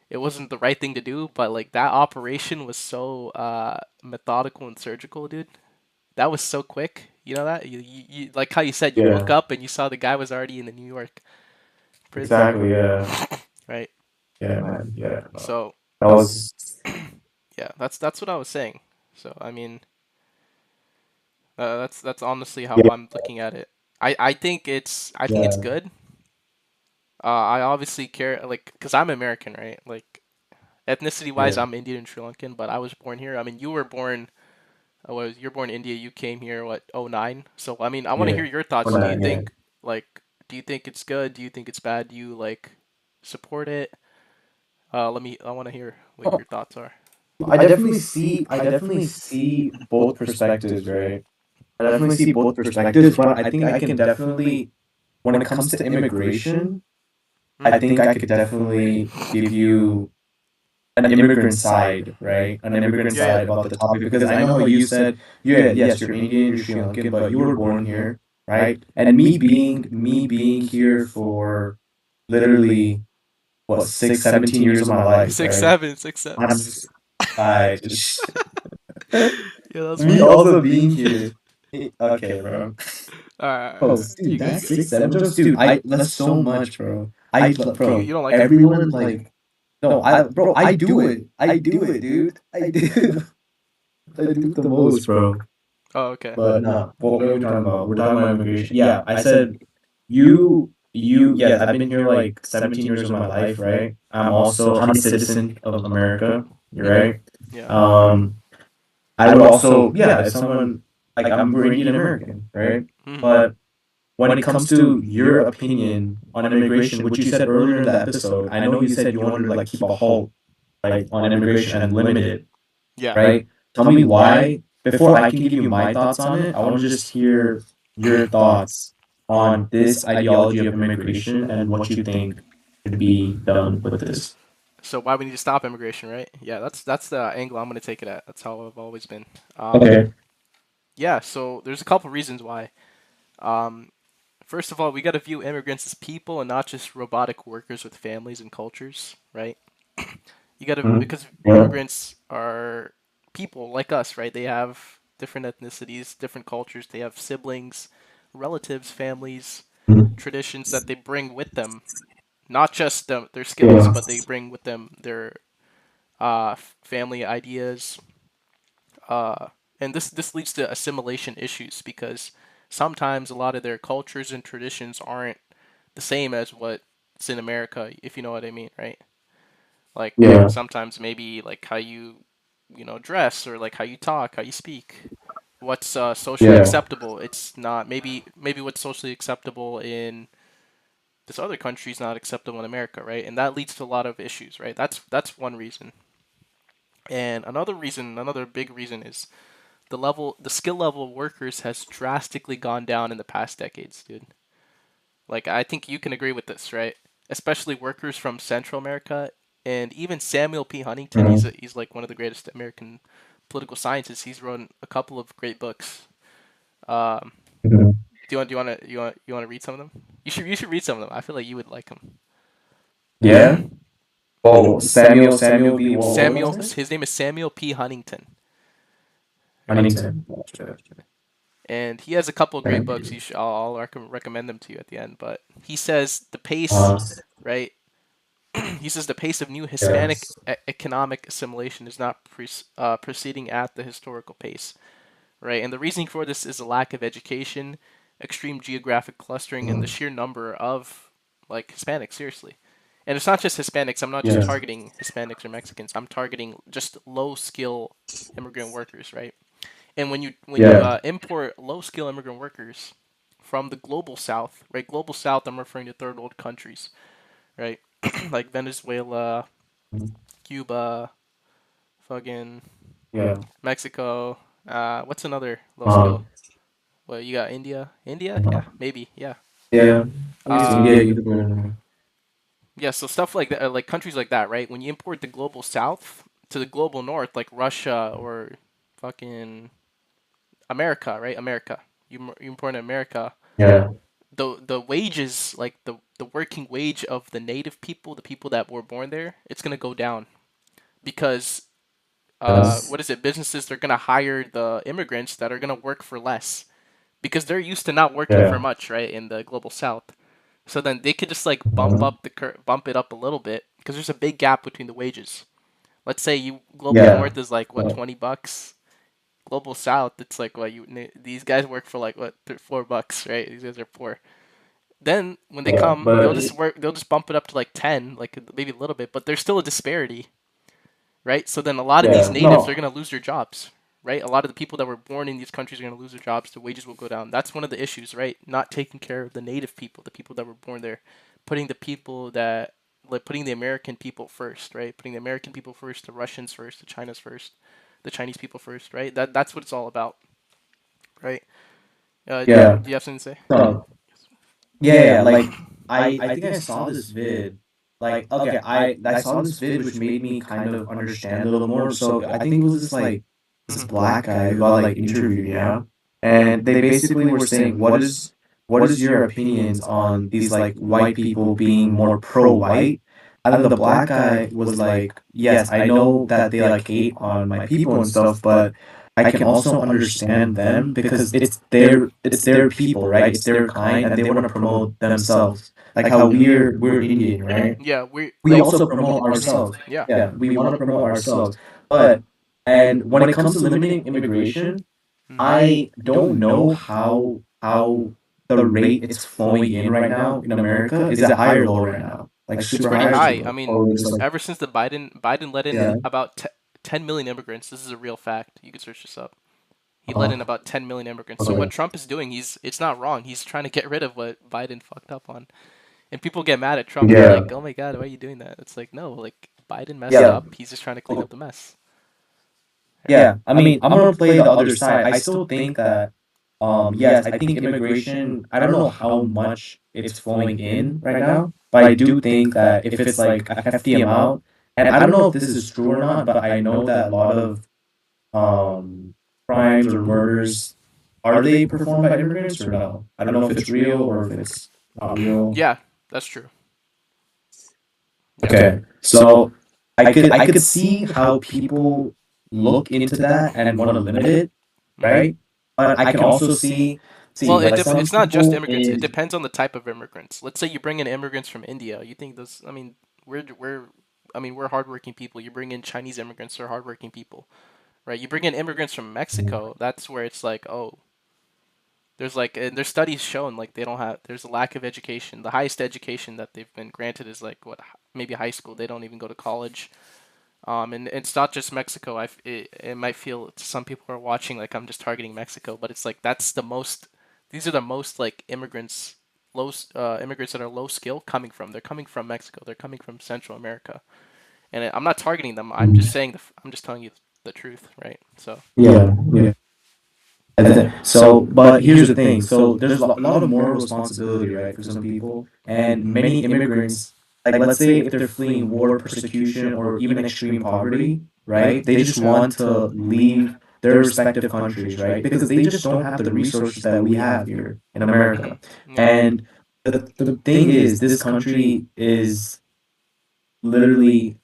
It wasn't the right thing to do, but like that operation was so methodical and surgical, dude. That was so quick. You know that you like how you said you woke Yeah. up and you saw the guy was already in the New York prison, Exactly. Yeah. right? Yeah, man. Yeah. So That was. yeah, that's what I was saying. So I mean, that's honestly how Yeah. I'm looking at it. I think it's Yeah. good. I obviously care like because I'm American, right? Like ethnicity wise, Yeah. I'm Indian and Sri Lankan, but I was born here. I mean, you were born. You're born in India. You came here what 09. So I mean, I want to Yeah. hear your thoughts. On Do you that. Yeah. think like do you think it's good? Do you think it's bad? Do you like support it? I want to hear what your thoughts are. I definitely see both perspectives, right? I definitely see both perspectives, but I think I can definitely, when it comes to immigration, I Mm-hmm. think I could definitely give you an immigrant side, right? An immigrant Yeah, yeah. side about the topic because I know how you said, yeah, yes, you're Indian, you're Sri Lankan, but you were born here, right? And me being here for literally what 17 years of my life, Six right? seven, 6 7. I'm just, I just Yeah, that's me funny. also being here. Okay, bro. Bro, Alright, dude, you good? You that's good? 6 7 jokes, dude. That's so much, bro. You Bro, you don't like him? everyone like, no, bro, I do it, dude. I do, I do it the most, bro. Oh, okay. But no, what are we talking about? We're talking about immigration. Yeah, I said yes, I've been here like 17 years of my life, right? I'm a citizen of America. You're Mm-hmm. right. Yeah. Um, I would also, yeah, if someone like we're Indian American, right? Mm-hmm. But when it comes to your opinion on immigration, which you said earlier in the episode, I know you said you wanted to like keep a halt like on immigration and limit it, Yeah. right? Tell me why. Before I can give you my thoughts on it, I want to just hear your thoughts on this ideology of immigration and what you think should be done with this. So why we need to stop immigration, right? Yeah, that's the angle I'm gonna take it at. That's how I've always been. Okay. Yeah. So there's a couple reasons why. Um, First of all, we got to view immigrants as people and not just robotic workers with families and cultures, right? You got to Mhm. because Yeah. immigrants are people like us, right? They have different ethnicities, different cultures. They have siblings, relatives, families, Mhm. traditions that they bring with them. Not just their skills, Yeah. but they bring with them their family ideas. Uh, and this leads to assimilation issues because sometimes a lot of their cultures and traditions aren't the same as what's in America, if you know what I mean, right? Like Yeah. sometimes maybe like how dress or like how you talk, how you speak. What's socially Yeah. acceptable? It's not maybe what's socially acceptable in this other country is not acceptable in America, right? And that leads to a lot of issues, right? That's one reason. And another big reason is the skill level of workers has drastically gone down in the past decades, dude. Like I think you can agree with this, right? Especially workers from Central America and even Samuel P. Huntington. Mhm. He's like one of the greatest American political scientists. He's written a couple of great books. Um, Mhm. do you want to read some of them? You should read some of them. I feel like you would like them. Yeah. Oh, Samuel B. What was his Samuel, name? his name is Samuel P. Huntington, right? Huntington. and he has a couple of great books. Okay. I'll recommend them to you at the end. But he says the pace, Uh, right? He says the pace of new yeah. Hispanic economic assimilation is not proceeding at the historical pace, right? And the reasoning for this is a lack of education, extreme geographic clustering, and the sheer number of like Hispanics. Seriously, and it's not just Hispanics. I'm not just Yeah. targeting Hispanics or Mexicans. I'm targeting just low skill immigrant workers, right? And when you Yeah. import low skill immigrant workers from the global south, right? Global south, I'm referring to third world countries, right? Like Venezuela, Cuba, fucking Yeah. Mexico. What's another low skill? Um, Well, you got India. India? Yeah, maybe. Yeah. yeah. I guess India, Um, you could put in there. yeah. So stuff like that, like countries like that, right? When you import the global south to the global north, like Russia or fucking America, right? America. You import in America. Yeah. The wages, like the working wage of the native people, the people that were born there, it's gonna go down because Yes. what is it? Businesses, they're gonna hire the immigrants that are gonna work for less because they're used to not working for Yeah. much, right? In the global south, so then they could just like Mhm. bump it up a little bit because there's a big gap between the wages. Let's say you global Yeah. north is like what, $20. Global south, it's like what these guys work for like what, $4, right? These guys are poor. Then when they Yeah. come, But they'll just bump it up to like 10, like maybe a little bit, but there's still a disparity, right? So then a lot of these yeah. natives are No. going to lose their jobs, right? A lot of the people that were born in these countries are going to lose their jobs. The wages will go down. That's one of the issues, right? Not taking care of the native people, the people that were born there, putting the people that like putting the American people first, right? Putting the American people first, the Russians first, the China's first, the Chinese people first, right? That's what it's all about, right? Yeah. Do you have something to say? No. Yeah, yeah. Like I think I saw this vid. Like, okay, I saw this vid which made me kind of understand a little more. So I think it was this Hmm. black guy who got like interviewed, yeah. And they basically were saying, what is your opinions on these like white people being more pro-white? And then the black guy was like, yes, I know that they like hate on my people and stuff, but I can also understand them because it's their people, right? It's their kind, and they want to promote themselves. Like how we're Indian, right? Yeah, we We like. also promote Hmm. ourselves. Yeah. Yeah, we want to promote ourselves. But and when it comes to limiting immigration, Hmm. I don't know how the rate it's flowing in right now in America. Is it high or low right now? Like It's super pretty high or super high. I low? mean, Or just like ever since the Biden let in yeah. about 10 million immigrants. This is a real fact. You can search this up. He let in Uh, about 10 million immigrants. So what okay. Trump is doing, it's not wrong. He's trying to get rid of what Biden fucked up on. And people get mad at Trump. They're Yeah. like, "Oh my God, why are you doing that?" It's like, no, like Biden messed Yeah. up. He's just trying to clean up the mess, right? Yeah, I mean, I'm gonna play the other side. I still think that, yes, I think immigration, I don't know how much it's flowing in right now, but I do think that if it's like a hefty amount, and I don't know if this is true or not, but I know that a lot of crimes or murders, are they performed by immigrants or no? I don't know if it's real or if it's not real. Yeah, that's true. Yeah. Okay, so I could see how people look into that and want to limit it, Hmm. right? But I can also see Well, like some it's not just people immigrants. It in depends on the type of immigrants. Let's say you bring in immigrants from India. You think those? I mean, we're I mean, we're hardworking people. You bring in Chinese immigrants, they're hardworking people, right? You bring in immigrants from Mexico. That's where it's like, oh, there's like, and there's studies shown like they don't have. There's a lack of education. The highest education that they've been granted is like what, maybe high school. They don't even go to college. And it's not just Mexico. It might feel to some people who are watching like I'm just targeting Mexico, but it's like that's the most. These are the most like immigrants that are low skill coming from. They're coming from Mexico. They're coming from Central America, and I'm not targeting them. I'm just saying I'm just telling you the truth, right? So yeah, yeah. So, but here's the thing. So there's a lot of moral responsibility, right, for some people, and many immigrants, like let's say if they're fleeing war, persecution, or even extreme poverty, right, they just want to leave their respective countries, right, because they just don't have the resources that we have here in hmm. America. Yeah. And the thing is, this country is literally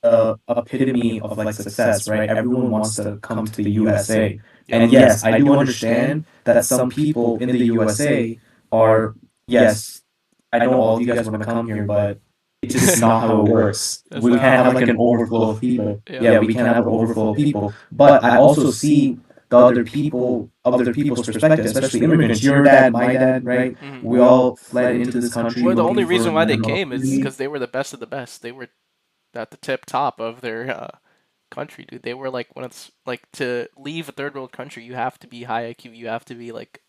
the epitome of like success, right? Everyone wants to come to the USA. Yep. And yes, I do understand that some people in the USA are, yes, I know all of you guys want to come here, but it's just not how it works. That's We not can't how it have like works. an overflow of people. Yep. Yeah, we can't have an overflow of people. But I also see the other people's perspective, especially immigrants. Your dad, my dad, right? Hmm. We all fled into this country Well, the only looking for reason why they an came is opportunity. because they were the best of the best. They were at the tip top of their country, dude. They were like one of like to leave a third world country, you have to be high IQ. You have to be like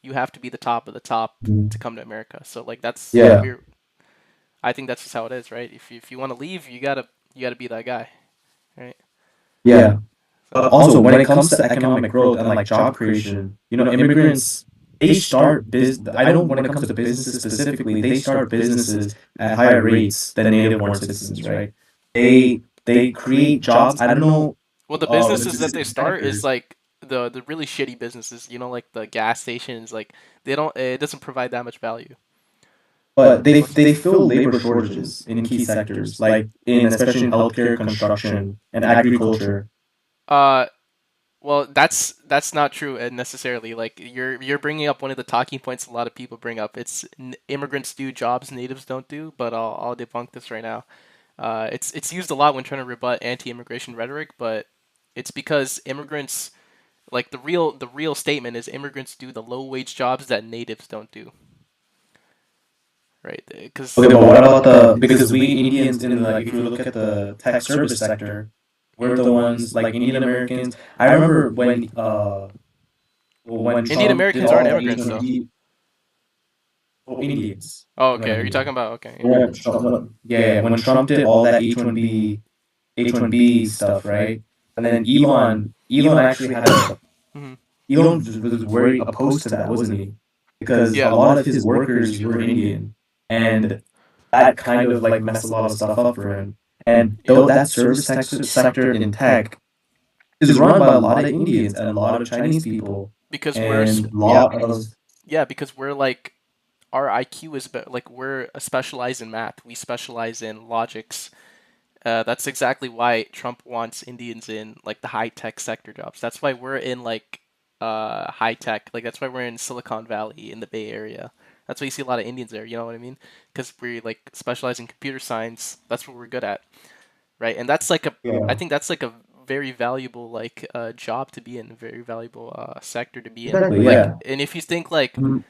you have to be the top of the top to come to America. So like that's Yeah, we're I think that's just how it is, right? If you want to leave, you gotta be that guy, right? yeah. But So also, when it comes to economic growth and like job creation, immigrants, they start I know when it comes to businesses specifically, they start businesses at higher rates than native born citizens, right? They create jobs. I don't know well, the the businesses that they specific start is sectors, like the really shitty businesses, like the gas stations, like they don't it doesn't provide that much value. but Most they fill labor shortages in key sectors, like in especially in healthcare, construction, and agriculture. uh well, that's not true necessarily. Like you're bringing up one of the talking points a lot of people bring up. It's immigrants do jobs natives don't do, but I'll debunk this right now. It's used a lot when trying to rebut anti-immigration rhetoric, but it's because immigrants like the real statement is immigrants do the low wage jobs that natives don't do, right? Okay, Because but what about the because we Indians in like if you look at the tech service sector, we're the ones like Indian Americans. I remember when Indian Trump did Americans all aren't that immigrants though. H-1B, well, Indians. Oh, What I okay. Are you mean. talking about okay When Indian? Trump, when Trump did all that H-1B stuff, right? And then Elon actually had a Hmm. Elon was very opposed to that, wasn't he? Because a Yeah, lot of his workers were Indian, and that kind of like messed a lot of stuff up for him. And yeah. though that sector in tech is run by a lot of Indians and a lot of Chinese people, Because and a yeah, lot of because we're like our IQ is like we're specialized in math. We specialize in logics. That's exactly why Trump wants Indians in like the high tech sector jobs. That's why we're in like high tech. Like that's why we're in Silicon Valley in the Bay Area. That's why you see a lot of Indians there. You know what I mean? Because we like specialize in computer science. That's what we're good at, right? And that's like a I yeah, think that's like a very valuable like job to be in, a very valuable sector to be in. exactly, Like, yeah. and if you think like Mhm.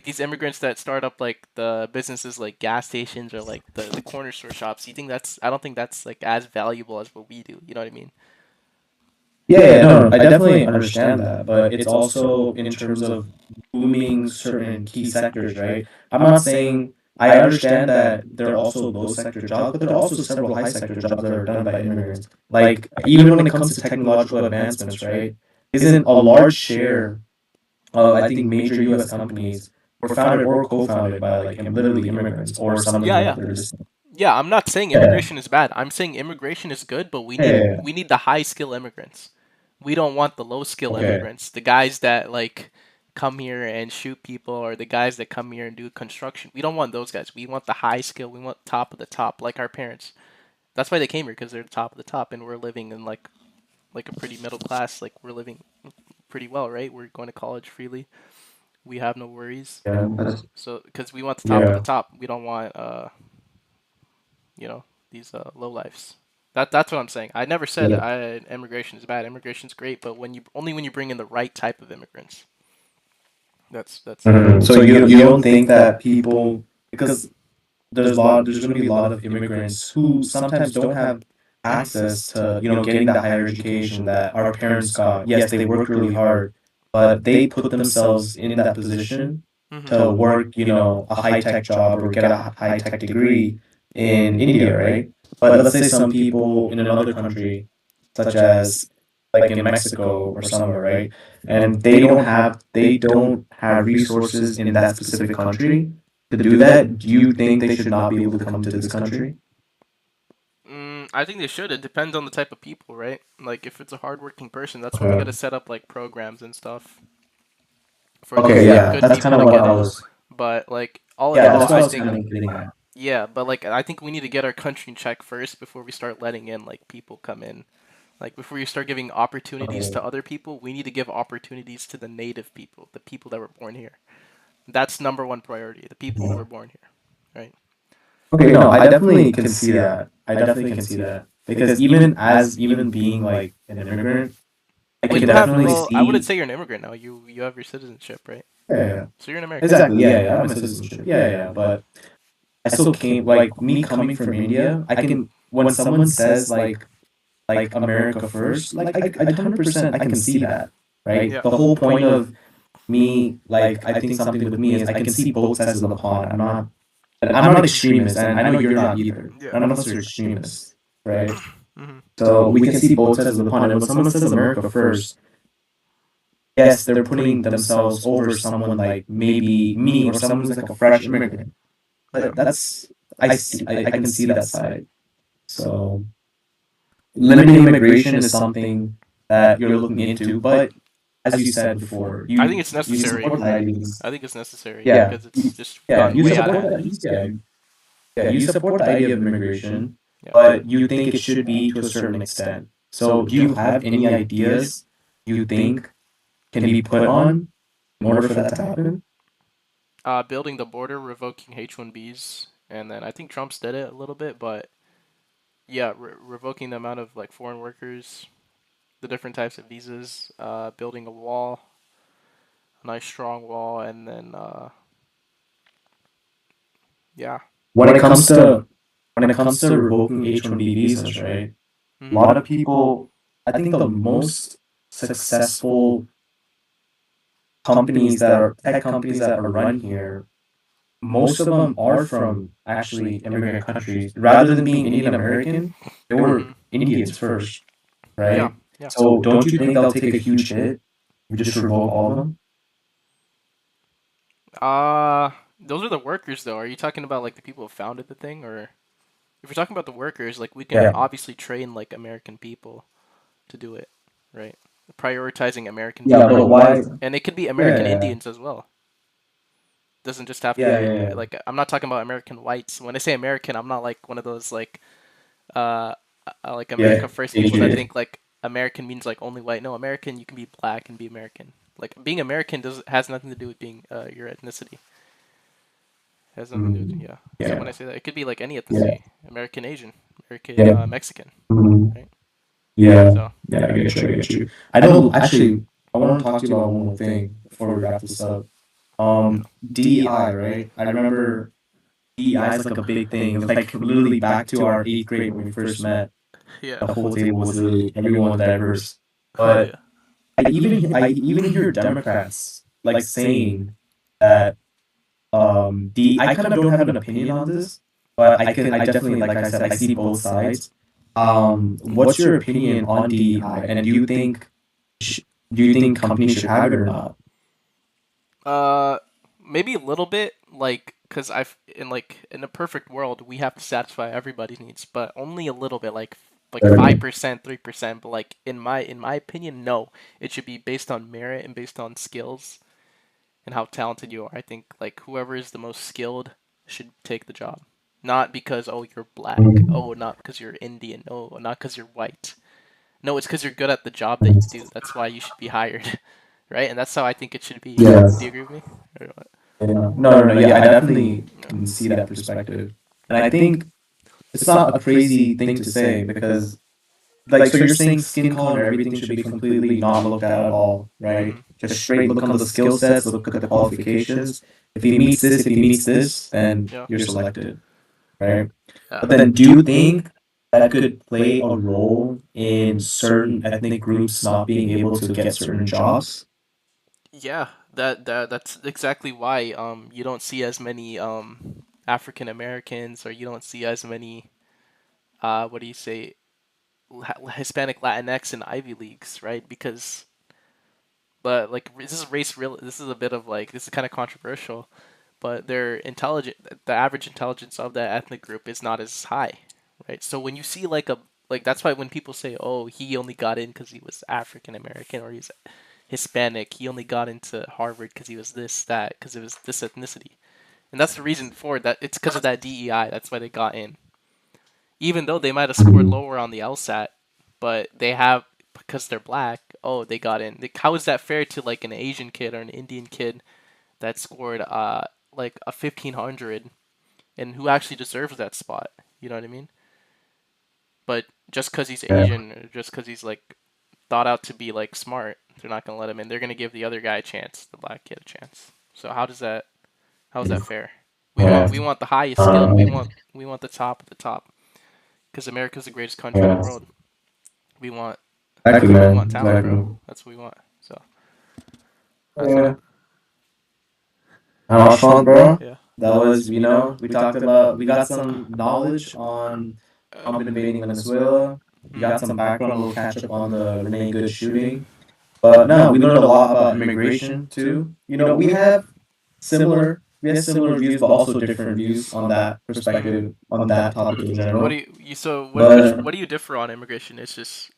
these immigrants that start up like the businesses like gas stations or like the corner store shops, you think that's I don't think that's like as valuable as what we do. You know what I mean? Yeah, no, I definitely understand that, but it's also in terms of booming certain key sectors, right? I'm not saying I understand that there are also low sector jobs, but there are also several high sector jobs that are done by immigrants. Like even when it comes to technological advancements, right? Isn't a large share of I think major U.S. companies were founded or co-founded by like literally immigrants, or some of Yeah, them yeah. like they're just Yeah, I'm not saying yeah, immigration is bad. I'm saying immigration is good, but we yeah, need yeah, yeah. we need the high skill immigrants. We don't want the low skill Okay, immigrants, the guys that like come here and shoot people or the guys that come here and do construction. We don't want those guys. We want the high skill. We want top of the top like our parents. That's why they came here because they're the top of the top and we're living in like a pretty middle class. Like we're living pretty well, right? We're going to college freely. We have no worries. yeah, that's So because we want the top of the yeah, top, we don't want you know these low lifes. That's what I'm saying. I never said yeah. immigration is bad. Immigration's great, but when you bring in the right type of immigrants, that's Mhm. So you don't think that people because there's going to be a lot of immigrants who sometimes don't have access to getting the higher education that our parents got. Yes, they worked really hard, but they put themselves in that position hmm to work a high tech job or get a high tech degree in India, right? But let's say some people in another country, such as like in Mexico or somewhere, right? And they don't have resources in that specific country to do that. Do you think they should not be able to come to this country? I think they should. It depends on the type of people, right? Like if it's a hardworking person, that's when we got Okay. to set up like programs and stuff for Okay, these yeah, good that's kind people of to what get I in. was. But like all in Yeah, all, that's what I I was think kind of getting at. Yeah, but like I think we need to get our country in check first before we start letting in like people come in. Like before you start giving opportunities Okay. to other people, we need to give opportunities to the native people, the people that were born here. That's number one priority, the people who were born here, right? Okay, no, I definitely can see that. I definitely can see that because even being like an immigrant, I Well, can you have definitely well, I wouldn't see. say you're an immigrant now. You have your citizenship, right? Yeah, yeah, So you're an American. exactly. Yeah, yeah. I'm a citizenship. Yeah, yeah. Yeah, but I still came like me coming from India. I can when someone says like America first, like I 100% I can see that, right? Yeah. The whole point of me, like I think something with me is I can see both sides of the pond. I'm not extremist, and I know you're not either. Yeah. None of us are extremists, right? Hmm. So we can see both sides of the pond. And when someone says America first, yes, they're putting themselves over someone like maybe me or someone who's like a fresh immigrant. Yeah. But that's I can see that side. So limiting immigration is something that you're looking into, but as you said before, I think it's you necessary. support the ideas. I think it's necessary Yeah, because it's just yeah, gotten you way out of support hand. that. Yeah, you support the idea of immigration, Yeah. but you think it should be to a certain extent. So, do Yeah. you have any ideas you think can be put on in order for that to happen? Building the border, revoking H-1Bs, and then I think Trump's did it a little bit, but yeah, revoking the amount of like foreign workers, the different types of visas, building a wall, a nice strong wall, and then yeah. When it comes to revoking H-1B visas, right? A Hmm. lot of people, I think the most successful companies that are tech companies that are run here, most of them are from actually immigrant countries. Rather than being Indian American, they were Hmm. Indians first, Yeah. right? Yeah. So don't you think they'll take a huge hit if we just revoke all of them? Those are the workers though. Are you talking about like the people who founded the thing, or if you're talking about the workers, like we can Yeah, obviously train like American people to do it, right? Prioritizing American yeah, but people, why? and it could be Yeah, American yeah, Indians as well. Doesn't just have to yeah, be yeah, yeah. like I'm not talking about American whites. When I say American, I'm not like one of those uh like Yeah, America first people that patriot. think like American means like only white. No, American you can be black and be American. Like being American does has nothing to do with being your ethnicity. It has nothing to do with Mm, yeah. So when yeah, I say that, it could be like any yeah, ethnicity, American Asian, American yeah. Mexican, Mm, right? yeah, So yeah. I get you. I get you. I know. Actually, I want to talk to you about one more thing before we wrap this up. DEI, right? I remember DEI is like a big thing. It was like literally back to our eighth grade when we first met. yeah. The whole table was literally everyone's diverse. Oh But yeah. I even hear Democrats like saying that the I kind of don't have an opinion on this, but I definitely like I said I see both sides. What's your opinion on DEI, and sh- do you think companies should have it or not? Uh, maybe a little bit, like, cause I've in like in a perfect world we have to satisfy everybody's needs, but only a little bit, like Or- 5%, 3%. But like in my opinion, no, it should be based on merit and based on skills and how talented you are. I think like whoever is the most skilled should take the job, not because oh you're black, oh not because you're Indian, oh not because you're white. No, it's because you're good at the job that you do. That's why you should be hired, right? And that's how I think it should be. Yeah. Do you agree with me? Or what? Yeah. No, no, no. Yeah, I definitely can see that perspective, and I think it's not a crazy thing to say because like so you're saying skin color and everything should be completely not looked at all, right? Mm-hmm. Just straight look on the skill sets, look at the qualifications. If he meets this, if he meets this, then Yeah. you're selected, right? Yeah. But then do you think that could play a role in certain ethnic groups not being able to get certain jobs? Yeah. That's exactly why you don't see as many African Americans, or you don't see as many what do you say, Hispanic Latinx in Ivy Leagues, right? Because but like this is race real. This is a bit of like this is kind of controversial, but their intelligent, the average intelligence of that ethnic group is not as high, right? So when you see like a like that's why when people say, "Oh, he only got in because he was African American or he's Hispanic," he only got into Harvard because he was this that because it was this ethnicity. and that's the reason for that. It's because of that DEI. That's why they got in. Even though they might have scored lower on the LSAT, but they have because they're black. Oh, they got in. Like, how is that fair to like an Asian kid or an Indian kid that scored like a 1500 and who actually deserves that spot? You know what I mean? But just because he's Yeah. Asian, or just because he's like thought out to be like smart, they're not gonna let him in. They're gonna give the other guy a chance, the black kid a chance. So how does that? How is that fair? Yeah. We want the highest skilled. Um, We want the top of the top because America's the greatest country in the yeah. world. We want Exactly, we want man. talent, bro. Exactly. That's what we want. So that's it. Yeah. That was fun, bro. Yeah. That was, we talked about, we got some knowledge on Trump invading Venezuela. We got some background, a little catch up on the Renee Good shooting. But no, we learned a lot about immigration too. We have similar views, but also different views on that Mm. perspective, on that topic in What do general. you so But what do you differ on immigration? It's just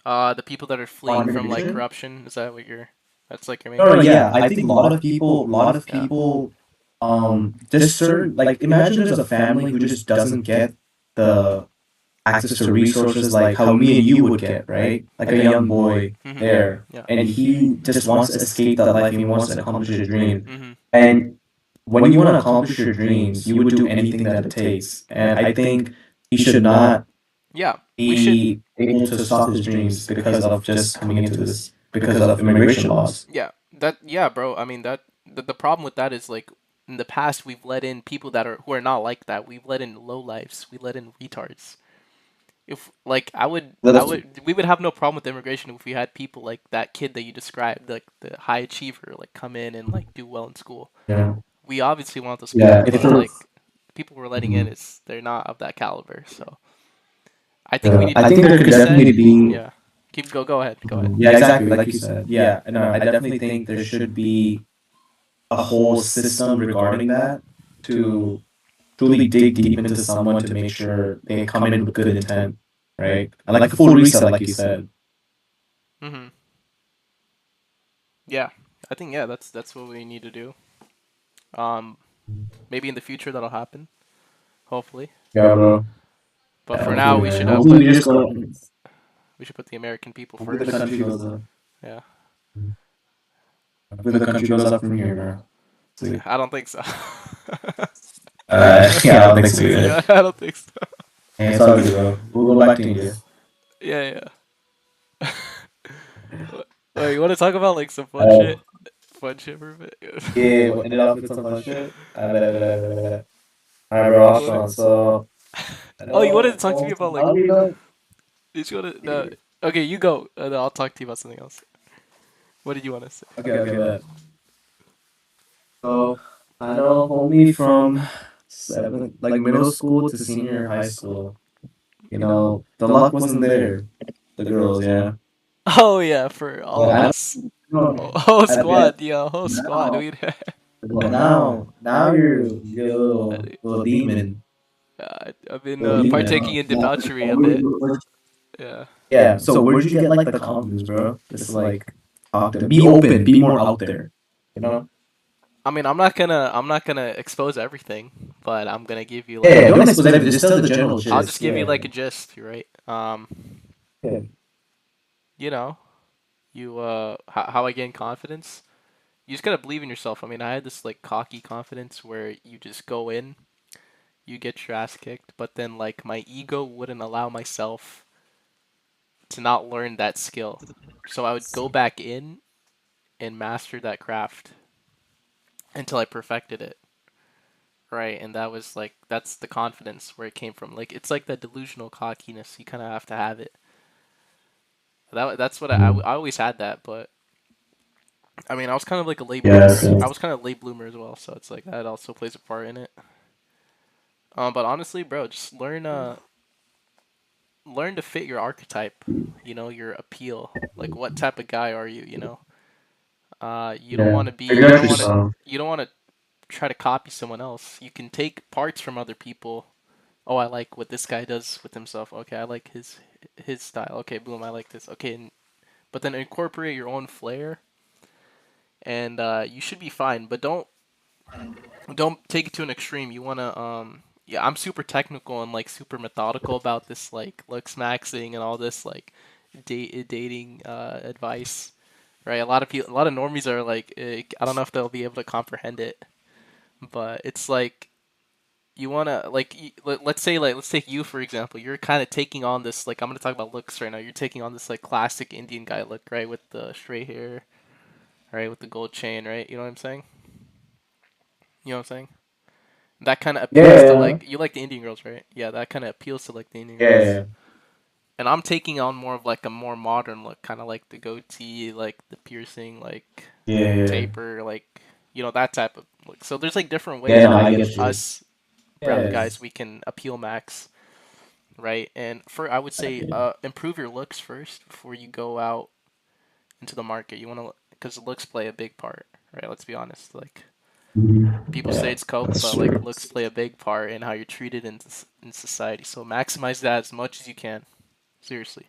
the people that are on fleeing from like immigration, corruption. Is that what you're? That's like your main no, no, question. yeah, I think a lot of Yeah. people, just certain, like, imagine there's a family who just doesn't get the access to resources like how me and you would get, right? Like a young boy Mhm. there, Yeah. and he just wants to escape that life and he wants to accomplish his dream. Mhm. And when you want to accomplish your dreams, you would do anything that it takes. And I think he should not Yeah. We should. be able to stop his dreams because of just coming into this, because of immigration laws. Yeah. That. Yeah, bro. I mean that. The problem with that is like in the past we've let in people that are who are not like that. We've let in low lives. We let in retards. If like I That's, would we would have no problem with immigration if we had people like that kid that you described, like the high achiever, like come in and like do well in school. yeah, We obviously want those yeah. people, If but we're, like people we're letting in mhm, is they're not of that caliber. So I think we yeah, need to I think there could focus that. definitely be. Yeah. Go ahead. Go ahead. Yeah, exactly, like you said. Yeah, no, I definitely think there should be a whole system regarding that to truly dig deep into someone to make sure they come in with good intent, right? And like a full reset, like you said. Mhm. Yeah. I think yeah, that's what we need to do. Um Maybe in the future that'll happen, hopefully. Yeah, bro. But Yeah, for now hopefully, man. Hopefully, we should put the American people hopefully the first. country goes up. Yeah. Hopefully the country goes up from here, bro. Sweet. I don't think so. Yeah, I don't think so either. Yeah, I don't think so. Hey, it's all good, bro. We'll go back to India. Yeah, yeah. Wait, you want to talk about like some fun Uh, shit? Fun shit for a bit. yeah, what ended off with some fun shit. I bet. All right, bro, What Ashton. So, I Oh, you wanted to know, talk to me about like? now you know. Did you want to? No. Okay, you go. And I'll talk to you about something else. What did you want to say? Okay, okay, bet. So, I know homie from like middle school to senior high school. The luck wasn't there. The girls, yeah. Oh yeah, for all But of I us. know, Whole I bet squad, yeah, whole squad. now, We. but now you're a little demon, I've been little demon. partaking in debauchery a bit. Yeah. Yeah. So where'd you get like the confidence, bro? Just like talk to, be open, be more out there. You know? I mean, I'm not gonna expose everything, but I'm gonna give you Yeah, like yeah. Don't expose everything. Just tell the general I'll just gist. give you Yeah. like a gist, right? Yeah. You know, how I gain confidence. You just gotta believe in yourself. I mean, I had this like cocky confidence where you just go in, you get your ass kicked, but then like my ego wouldn't allow myself to not learn that skill. So I would go back in and master that craft until I perfected it. Right, and that was like that's the confidence where it came from. Like it's like that delusional cockiness. You kind of have to have it. That's what I always had that, but I mean I was kind of like a late Yeah. bloomer. So, I was kind of late bloomer as well, so it's like that also plays a part in it. But honestly, bro, just learn to fit your archetype. You know, your appeal. Like what type of guy are you? You know, you don't yeah. want to be. Figure out yourself. You don't want to try to copy someone else. You can take parts from other people. Oh, I like what this guy does with himself. Okay, I like his style. Okay, boom, I like this. Okay, but then incorporate your own flair, and you should be fine. But Don't take it to an extreme. You wanna yeah, I'm super technical and like super methodical about this like looks maxing and all this like dating advice, right? A lot of people, a lot of normies are like, I don't know if they'll be able to comprehend it, but it's like you wanna like let's say like let's take you for example. You're kind of taking on this like I'm gonna talk about looks right now. You're taking on this like classic Indian guy look, right, with the straight hair, right, with the gold chain, right? You know what I'm saying? You know what I'm saying? That kind of appeals to Yeah, like you like the Indian girls, right? Yeah, that kind of appeals to like the Indian yeah, girls. yeah, And I'm taking on more of like a more modern look, kind of like the goatee, like the piercing, like yeah, yeah. taper, like that type of look. So there's like different ways Yeah, no, on I like get you. us brown Yeah, guys we can appeal max, right? And for I would say improve your looks first before you go out into the market. You want to because looks play a big part, right? Let's be honest. Like people say yeah, it's coke, that's but like true. looks play a big part in how you're treated in society. So maximize that as much as you can. Seriously.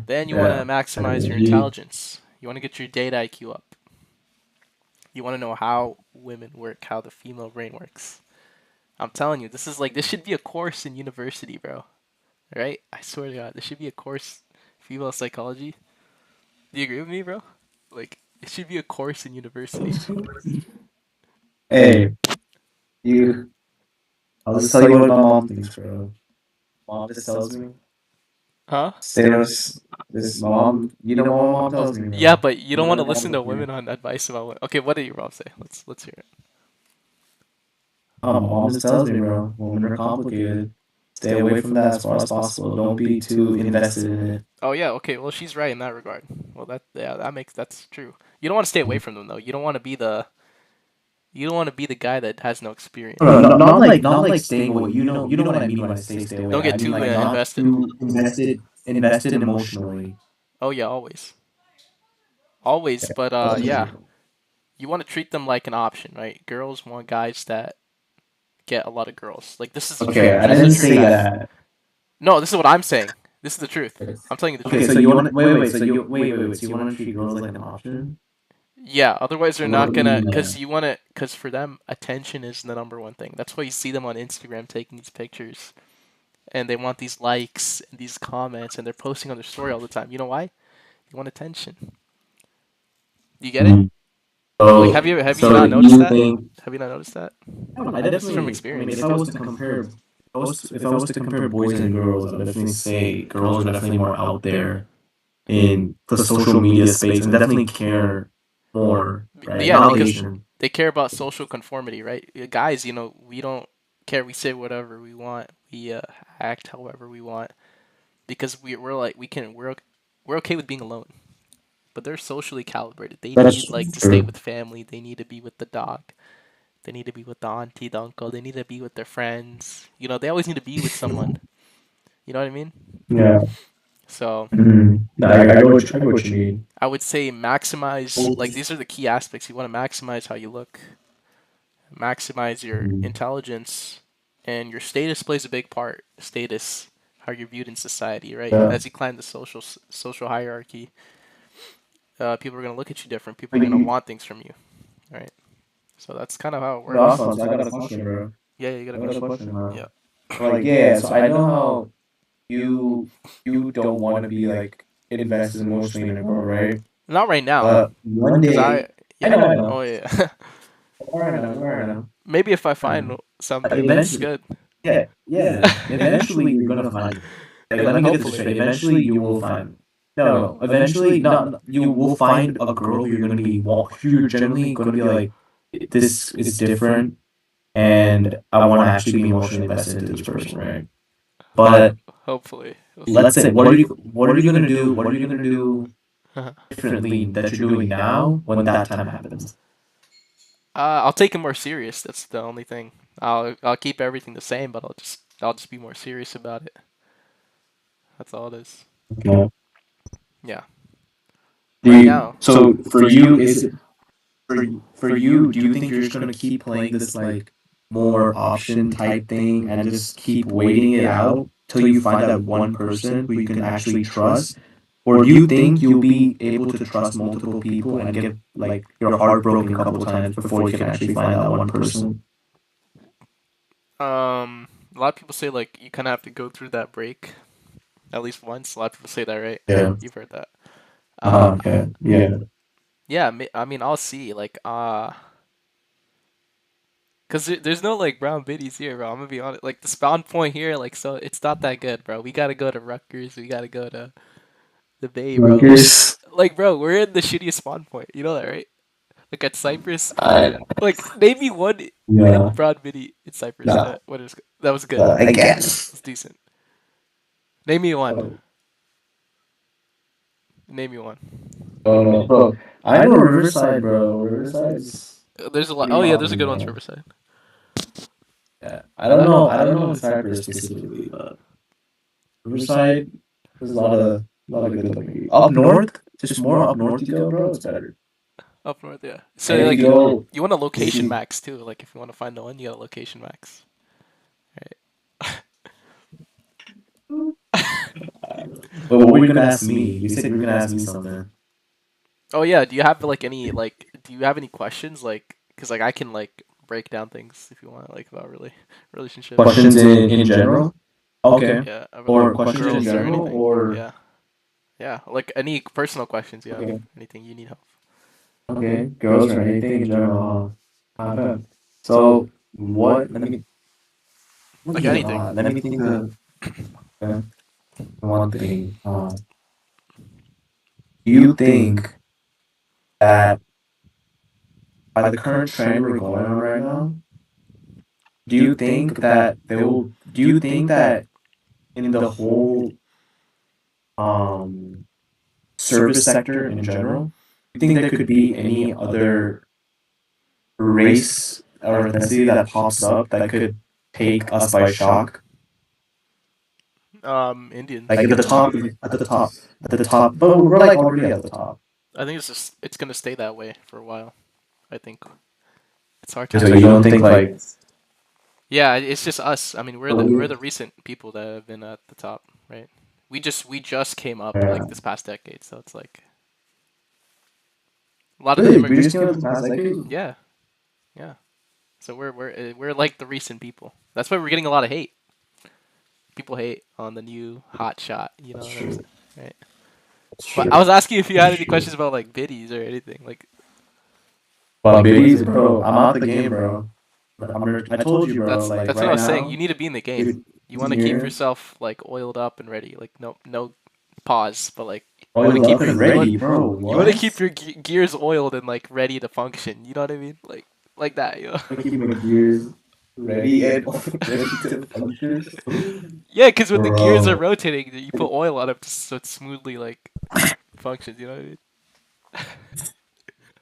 Then you want to Yeah, maximize your you. intelligence. You want to get your data IQ up. You want to know how women work, how the female brain works. I'm telling you, this should be a course in university, bro. Right? I swear to God, this should be a course, female psychology. Do you agree with me, bro? Like, it should be a course in university. Hey, you. I'll just tell you what my mom thinks, bro. Mom just tells me. Huh? Thanos, this mom, you know what my mom tells me, Yeah, bro. but you You don't know want to what my listen mom to tells me. women on advice about what. Okay, what did your mom say? Let's hear it. My mom just tells me, bro. Women are complicated. Stay away from that as far as possible. Don't be too invested in it. Oh yeah, okay. Well, she's right in that regard. Well, that's true. You don't want to stay away from them though. You don't want to be the guy that has no No, experience. no, not like staying away. You know what I mean when I say stay away. Don't I get mean too like not invested. too invested emotionally. Oh yeah, always, always. But yeah, you want to treat them like an option, right? Girls want guys that get a lot of girls. Like this is the Okay, truth. I This is a didn't true say fact. that. No, this is what I'm saying. This is the truth. I'm telling you the Okay, truth. so you want wait, so you wait. So you want to treat girls like an option? Yeah, otherwise they're What not do you gonna, mean by that? cause for them attention is the number one thing. That's why you see them on Instagram taking these pictures, and they want these likes, and these comments, and they're posting on their story all the time. You know why? They want attention. You get it? Mhm. Like, So, have you so not noticed you that? think? Have you not noticed that? I This is from definitely. I mean, if experience. I was to compare, if I was to compare boys and girls, I would definitely say girls are definitely more out there in the social media space and definitely care more, right? Yeah, because Validation. they care about social conformity, right? Guys, we don't care. We say whatever we want. We act however we want because we're like we're okay with being alone. But they're socially calibrated. They That's need like to stay true. with family. They need to be with the dog. They need to be with the auntie, the uncle. They need to be with their friends. They always need to be with someone. You know what I mean? Yeah. So I get what you mean. I would say maximize like these are the key aspects. You want to maximize how you look, maximize your Mhm. intelligence, and your status plays a big part. Status, how you're viewed in society, right? Yeah. As you climb the social hierarchy, people are gonna look at you different. People So are gonna you, want things from you, right? So that's kind of how it no, works. awesome. So I got a question, bro. Yeah, you got a I got a question? question, Yeah. man. Like, yeah, so I know how you you don't want to be like invested emotionally in a girl, right? Not right now, But one cause day, I yeah. know, I know. Oh yeah. I know. Maybe if I I know. find something that's Eventually, good. yeah, yeah. Eventually, you're gonna find me. Like, let me get this Hopefully. straight. Eventually, you will find me. No. Eventually, not you will find a girl who you're gonna be. You're generally gonna be like, this is different, and I want to actually be emotionally invested into this person, right? Hope But hopefully. We'll see. let's say, what are you gonna do? What are you gonna do differently that you're doing now when that time happens? I'll take it more serious. That's the only thing. I'll keep everything the same, but I'll just be more serious about it. That's all it is. Okay. Yeah. Do Right you, now. so for you, do you think you're just gonna keep playing this like more option type thing and just keep waiting it out till you find that one person who you can actually trust? Or do you think you'll be able to trust multiple people and get like your heart broken a couple times before you can actually find that one person? A lot of people say like you kind of have to go through that break at least once. A lot of people say that, right? Yeah. You've heard that. Uh-huh. Yeah. Yeah. Yeah. I mean, I'll see. Like, cause there's no like brown biddies here, bro. I'm gonna be honest. Like the spawn point here, like so it's not that good, bro. We gotta go to Rutgers. We gotta go to the Bay, bro. Rutgers. Like, bro, we're in the shittiest spawn point. You know that, right? Like at Cyprus. I Like, name me one yeah. brown biddy in Cyprus. No. What is that was good. I guess. It's decent. Name me one. Oh, Name me one. oh no, bro. I know Riverside, bro. Riverside's There's a lot. pretty Oh yeah, there's a popping, good one, bro. Riverside. Yeah. I don't know. I don't know in Cyprus specifically, but Riverside, there's a lot of good looking people. Up north, just more up north you go, bro, it's better. Up north, yeah. So And if like you go, you want a you location see, max too. Like if you want to find the one, you got a location max. Right. but what were you gonna ask me? You said you were gonna ask me something. Oh yeah. Do you have like any like? Do you have any questions like? Cause like I can like break down things if you want like about really relationships. Questions in general? Okay. Yeah, about Or like questions in girls or general, anything. or Yeah, yeah. Like any personal questions you have, okay, anything you need help. okay, girls or anything in general, huh? Bet. So what? What Like is a anything. lot? Let me think of uh, one thing. Do you think that by the current trend we're going on right now, do you think that in the whole um service sector in general, do you think there could be any other race or ethnicity that pops up that could take us by shock? Like Indians. at the top, at the top, but we're like already at the top. I think it's gonna stay that way for a while. I think it's hard to So you change. don't think like Yeah, it's just us. I mean, we're yeah, the recent people that have been at the top, right? We just came up like this past decade, so it's like a lot of the really? We just immigrant. came out this past decade? Yeah, yeah. So we're like the recent people. That's why we're getting a lot of hate. People hate on the new hot shot. You know That's what I'm true. saying, right? That's But I true. was asking if you had That's any true. questions about like biddies or anything. Like Well, biddies, bro, I'm out the game, bro. I told you, bro. Like that's what I right was saying. You now, need to be in the game. dude, You this want to keep year, yourself like oiled up and ready. Like no pause, but like you want to oiled keep up your and you want ready, bro. you want to keep What? your gears oiled and like ready to function. You know what I mean? Like that. You know? I keep my gears ready and ready to function, Yeah, because when the gears are bro. rotating, you put oil on it so it smoothly like functions. You know what I mean?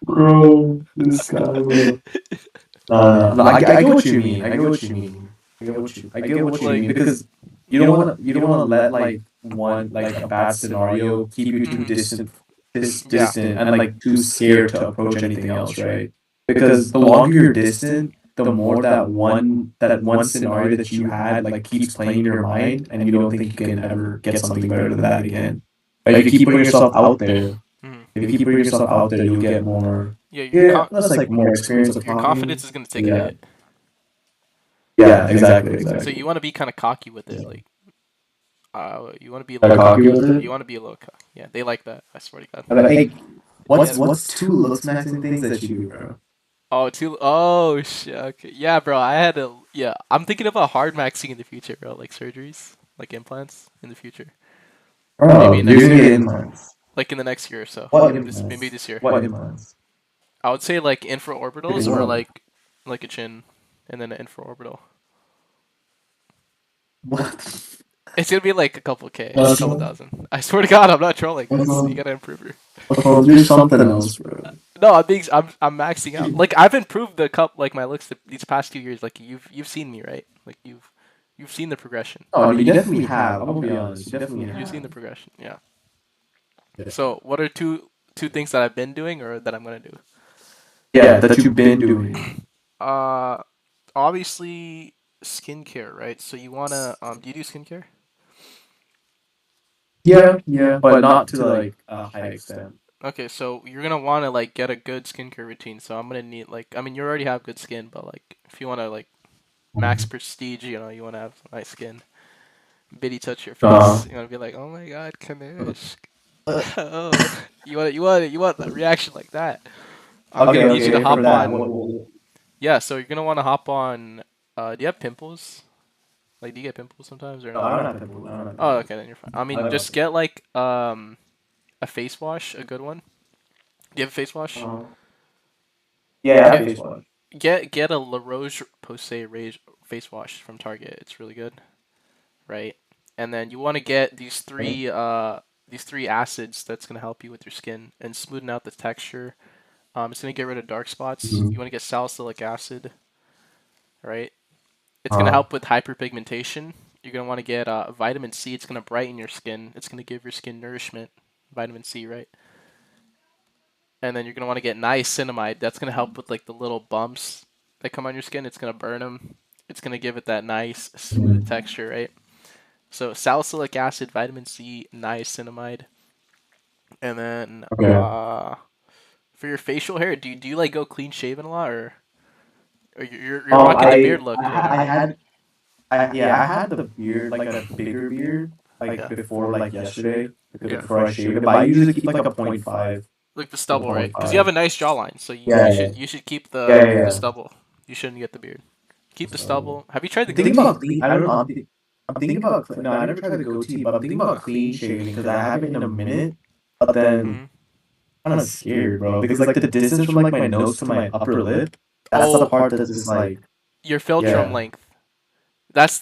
Bro, this guy, bro. No, I get what you mean. I get what you mean. I get what you Like, mean because you don't want to let like one like a bad scenario keep you too mhm, yeah, distant and like too scared to approach anything else, right? Because the longer you're distant, the more that one scenario that you had like keeps playing in your mind, and you don't think you can ever get something better than that again. But if you keep putting yourself out there, mhm. if you keep putting yourself out there, you'll get more. Yeah, Yeah, that's like more experience of your confidence talking. is gonna take a Yeah, hit. yeah, exactly, So exactly. you want to be kind of cocky with it. Yeah. Like, you want to be a Kinda little cocky cocky. with it. You want to be a little cocky. Yeah, they like that. I swear to God. I'm like, hey, Yeah. what's two looks maxing things that you do, bro? Oh, too. Oh shit. Okay. Yeah, bro. I had a. Yeah, I'm thinking about hard maxing in the future, bro. Like surgeries, like implants in the future. Maybe Bro, you're next gonna year. get implants. Like in the next year or so. What Maybe implants? this year. What implants? I would say like infraorbitals or What? like a chin, and then an infraorbital. What? It's gonna be like a couple K, a What's couple wrong? thousand. I swear to God, I'm not trolling. What's It's you wrong? gotta improve your. What's wrong? Do something else, bro. No, I'm maxing out. Like I've improved the cup like my looks these past 2 years. Like you've seen me, right? Like you've seen the progression. Oh, you definitely have. I'm gonna be honest. You definitely You've seen have. the progression. Yeah. Yeah. So what are two things that I've been doing or that I'm gonna do? Yeah, that you've been doing. Uh, obviously skincare, right? So you wanna do you do skincare? Yeah, yeah, but not to like a high extent. Okay, so you're gonna want to like get a good skincare routine. So I'm gonna need like, I mean, you already have good skin, but like if you want to like max Mhm. prestige, you want to have nice skin. Biddy touch your face. Uh, You want to be like, oh my god, Kanishk. Oh, you want that reaction like that. I'm gonna okay, need you to okay. For hop that, on. Yeah, so you're gonna want to hop on. Do you have pimples? Like, do you get pimples sometimes or no, no? I don't have pimples. I don't have Oh, pimples. okay, then you're fine. I I mean, got. just get like a face wash, a good one. Do you have a face wash? Uh, yeah, I have Get face wash. get a La Roche Posay face wash from Target. It's really good, right? And then you want to get these three acids that's gonna help you with your skin and smoothen out the texture. It's gonna get rid of dark spots. Mm-hmm. You want to get salicylic acid, right? It's gonna Uh, help with hyperpigmentation. You're gonna want to get vitamin C. It's gonna brighten your skin. It's gonna give your skin nourishment. Vitamin C, right? And then you're gonna want to get niacinamide. That's gonna help with like the little bumps that come on your skin. It's gonna burn them. It's gonna give it that nice smooth mhm. texture, right? So salicylic acid, vitamin C, niacinamide, and then Okay. for your facial hair, do you like go clean shaven a lot, or you're rocking the beard look right now, I right? had yeah, I had the beard, like a bigger beard, like Yeah, before, like yesterday, like yeah. before I shaved it. But I usually keep like a point 0.5, Like the like a stubble, right? point Because you have five. a nice jawline, so you, Yeah, you yeah, should you should keep yeah, yeah, the yeah. stubble. You shouldn't get the beard. Keep the So stubble. Have you tried the I'm thinking goatee? about clean. I don't know. I'm thinking about no. I never tried the goatee, but I'm thinking about clean shaving because I haven't in a minute. But then Hmm. I'm kind of scared, bro, because like the distance from like my nose to my upper lip, that's the Oh, part that's just like your philtrum yeah. length. That's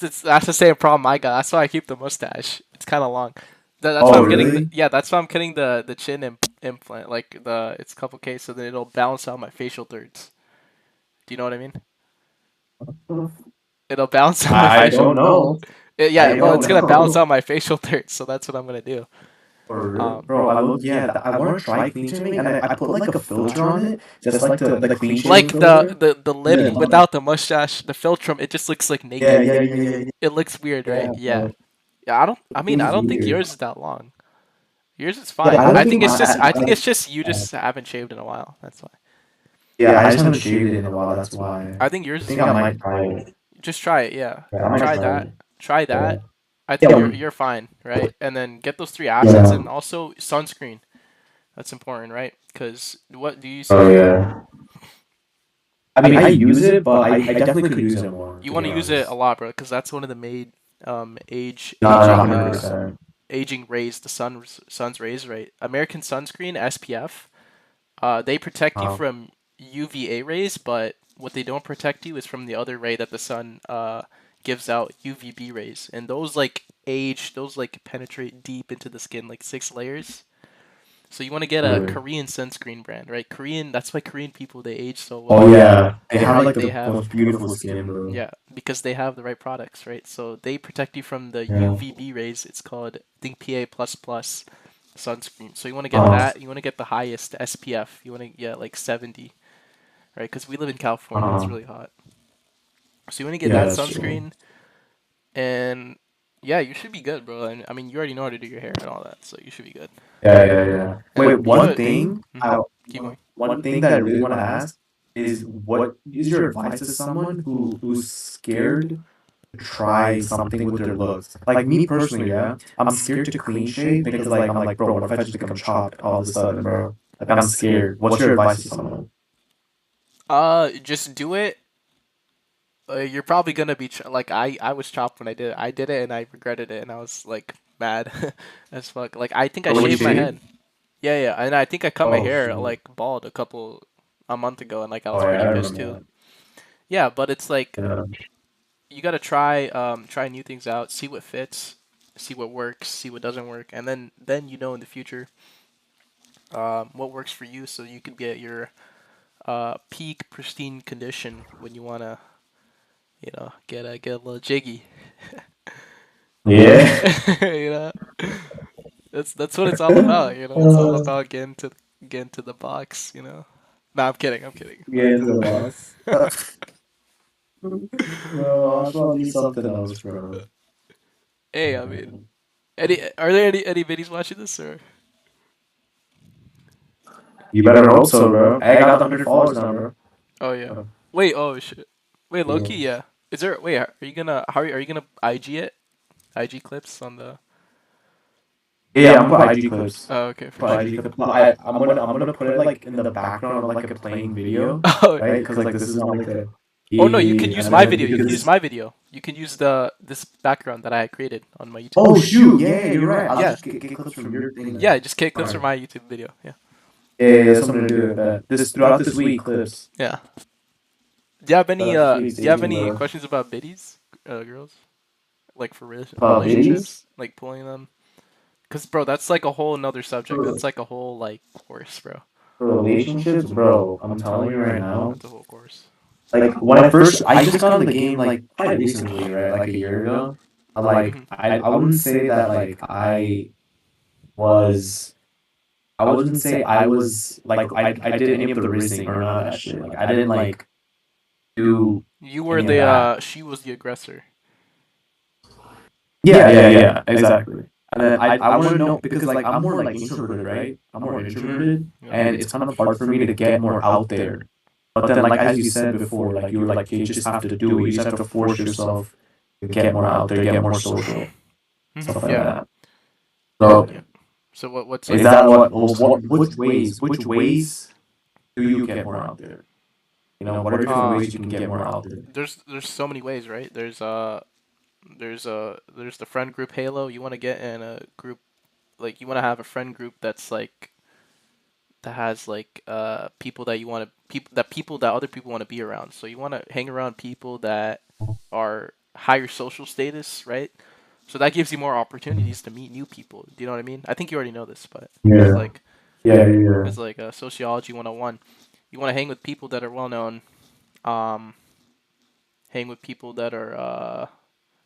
the same problem I got. That's why I keep the mustache. It's kind of long. That's why Oh I'm getting the really? yeah. That's why I'm getting the chin implant. Like it's a couple K, so then it'll balance out my facial thirds. Do you know what I mean? It'll balance out my I facial. don't know. Yeah, I well, don't it's gonna balance know. out my facial thirds, so that's what I'm gonna do. For real? Um, Bro, I look, yeah, I want to try clean shaving, and I put like a filter on it, just like the clean shaving like the filter. the the lip Yeah, without the mustache, the philtrum, it just looks like yeah, naked. yeah, yeah, yeah, yeah, It looks weird, right? yeah, Yeah. bro. Yeah, I don't. I It mean, I was don't think weird. yours is that long. Yours is Yeah, fine. I don't I think think it's just. I think I, it's just you just haven't shaved in a while. That's why. yeah, I just haven't shaved it in a while. That's why. I think yours I is think I fine. might try it. Just try it. Yeah, Yeah, I might try try that. it. Try Yeah, that. I think yeah, you're fine, right? And then get those three acids yeah. and also sunscreen. That's important, right? Because what do you use Oh sunscreen? yeah. I mean, I use it, but I definitely could use it more, You to want be to use it a honest. lot, bro, because that's one of the main age Not a hundred percent. aging rays, the sun's rays, right? American sunscreen SPF. They protect you Um, from UVA rays, but what they don't protect you is from the other ray that the sun gives out, UVB rays, and those like penetrate deep into the skin, like 6 layers. So you want to get a really. Korean sunscreen brand, right? Korean. That's why Korean people they age so Oh well, yeah, they have right? like the most beautiful skin, bro. Yeah, because they have the right products, right? So they protect you from the Yeah. UVB rays. It's called, I think, PA plus plus sunscreen. So you want to get Uh, that. You want to get the highest SPF. You want to get like 70, right? Because we live in California. It's uh, really hot. So you want to get yeah, that that's true. sunscreen, and yeah, you should be good, bro. And I mean, you already know how to do your hair and all that, so you should be good. Yeah, yeah, yeah. Wait, And you one put, thing mhm, keep going. one thing that I really want to ask is what is your advice to someone who's scared to try something with their looks? Like me personally, yeah, I'm scared to clean shave because like I'm like, bro, what if I just become chopped all of a sudden, bro? Like I'm scared. What's your advice to someone? Just do it. You're probably gonna be like I was chopped when I did it. I did it and I regretted it and I was like mad as fuck. Like I think I Or when you shaved my shave? head. Yeah, yeah, and I think I cut my Oh hair shoot. like bald a month ago and like I Oh was yeah, pretty I pissed too. remember Yeah, but it's like that. you gotta try new things out, see what fits, see what works, see what doesn't work, and then in the future what works for you so you can get your peak pristine condition when you wanna get a little jiggy. Yeah. you know, that's what it's all about. It's all about getting to the box. No, I'm kidding. I'm kidding. Get into the box. Bro, Oswald needs something else, bro. Hey, I mean, Are there any videos watching this or? You better hope so, bro. I got the 100 followers now, bro. Oh yeah. Uh, Wait. Oh shit. Wait, yeah. Loki. Yeah. Is there? Wait. Are you gonna? How are you gonna IG it? IG clips on the. Yeah, I'm gonna put IG clips. Oh, okay, for Put sure. IG clips. No, I'm gonna put it like in the background of like a playing video, Oh, right? Because like this is not like a oh no, you can use and my then video. You can use because my video. You can use the this background that I created on my YouTube. oh shoot, yeah, you're right. I'll Yeah, just get clips from your thing yeah. then. Just get All clips from right. my YouTube video. Yeah, Yeah, that's what I'm gonna do. That this throughout this week clips. yeah. Do you have any Throughout this week, Do you stay have tuned, any bro. questions about biddies, girls? Like for Biddies relationships, like pulling them? Cause bro, that's like a whole another subject. for, That's like a whole like course, bro. for relationships, bro. I'm telling you right now. That's a whole course. Like when I just got in the game like quite recently, right? Like a year ago. Like Hmm. I wouldn't say that like was I wouldn't say I was like I did any of the reasoning or none of that shit. Like I didn't like do You were any of the that. she was the aggressor. Yeah, exactly. And then I want to know because like I'm more like introverted, right? I'm more Hmm. introverted, Yeah. and it's kind of hard for me to get more out there. But then, like as you said before, like you were like you just have to do it. You just have to force yourself to get more out there, get more social, Hmm. stuff like Yeah. that. So Yeah. So what's is like that what which ways do you get more out there? You know, what are different uh ways you can get more out there? there's so many ways, right? There's the friend group Halo. You want to get in a group like you want to have a friend group that's like that has like people that you want to people that other people want to be around. So you want to hang around people that are higher social status, right? So that gives you more opportunities to meet new people. Do you know what I mean? I think you already know this, but it's Yeah, like yeah. it's like sociology 101. You want to hang with people that are well known. Um, hang with people that are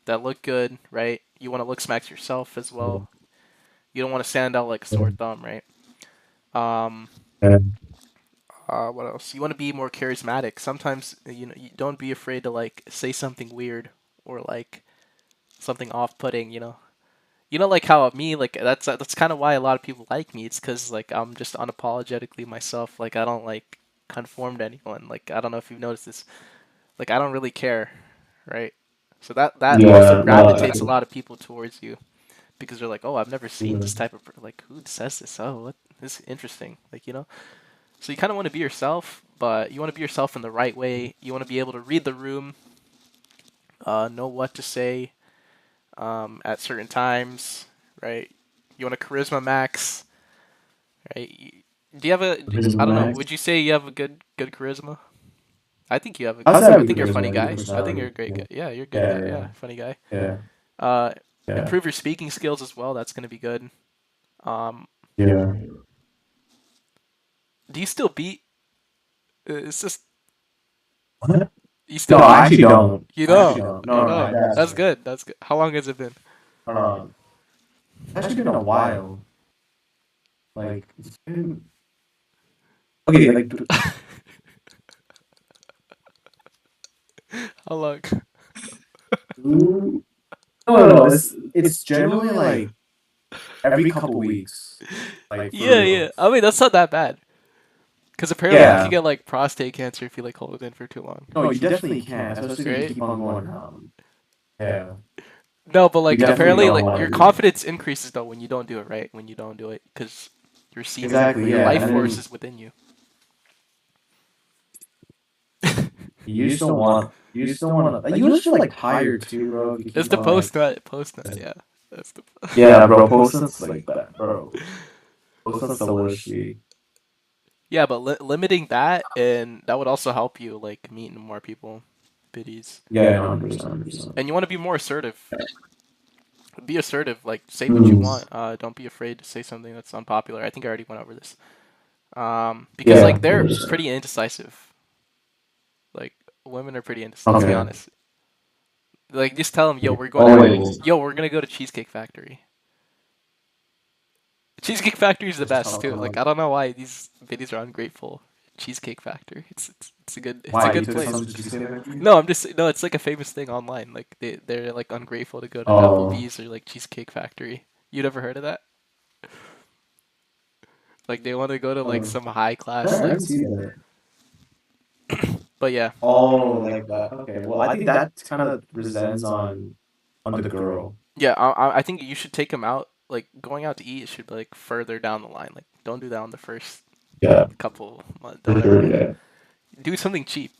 that look good, right? You want to look smacks yourself as well. You don't want to stand out like a sore thumb, right? Um, Yeah. what else? You want to be more charismatic. Sometimes you don't be afraid to like say something weird or like something off-putting. Like how me like that's kind of why a lot of people like me. It's because like I'm just unapologetically myself. Like I don't like conform to anyone. Like I don't know if you've noticed this. Like I don't really care, right? So that also Yeah, no, gravitates a lot of people towards you because they're like, oh, I've never seen this type of like who says this? Oh, what this is interesting. So you kind of want to be yourself, but you want to be yourself in the right way. You want to be able to read the room, know what to say at certain times, right? You want a charisma max, right? Do you have a? Charisma I don't know. Max. Would you say you have a good charisma? I think you have a. I'd say I I have a think good you're a charisma, funny a good guy. I think you're personality. a great Yeah, guy. Yeah, you're a good guy. yeah, Yeah, funny guy. yeah, Uh, yeah, improve your speaking skills as well. That's gonna be good. Um, yeah. do you still beat? It's just What? you No, still I beat. actually don't. You I actually know. don't. Oh No, no, my dad's that's doing. good. That's good. How long has it been? It's actually been a while. Like it's been okay. Like How long? no, no. It's generally like every couple weeks. Like for Yeah, yeah. real. I mean, that's not that bad. Because apparently you can Yeah. get like prostate cancer if you like hold it in for too long, No, you definitely can, especially if you right? keep on going. Yeah. No, but You like definitely apparently don't like want your to do it. confidence increases though when you don't do it, right? When you don't do it, because you're seeing Exactly. your Yeah. life And force then is within you. you still want to, like, you just feel like tired too, bro, if you It's keep the on like, post nut, yeah. That's the. yeah, bro, post-its like that, bro. Post-its the worst, G. Yeah, but limiting that and that would also help you like meeting more people, biddies, Yeah, no, 100%, 100%. and you want to be more assertive. Be assertive, like say what you Mm. want. Don't be afraid to say something that's unpopular. I think I already went over this. Because Yeah, like they're 100%. pretty indecisive. Like women are pretty indecisive. Let's be Okay. honest. Like just tell them, Oh, wait, well, yo, we're gonna go to Cheesecake Factory. Cheesecake Factory is the just best tell too. them, Like I don't know why these videos are ungrateful. Cheesecake Factory. It's a why, you good took place. something to say that to you? No, It's like a famous thing online. Like they're like ungrateful to go to Oh, Applebee's or like Cheesecake Factory. You never heard of that? Like they want to go to like Oh, some high class no, I like. didn't see that. But yeah, Oh, like that. Okay. Well, I think that kind of resents on the girl. yeah. I think you should take them out. Like going out to eat it should be like further down the line. Like don't do that on the first Yeah, couple months, for whatever. sure. Yeah. Do something cheap,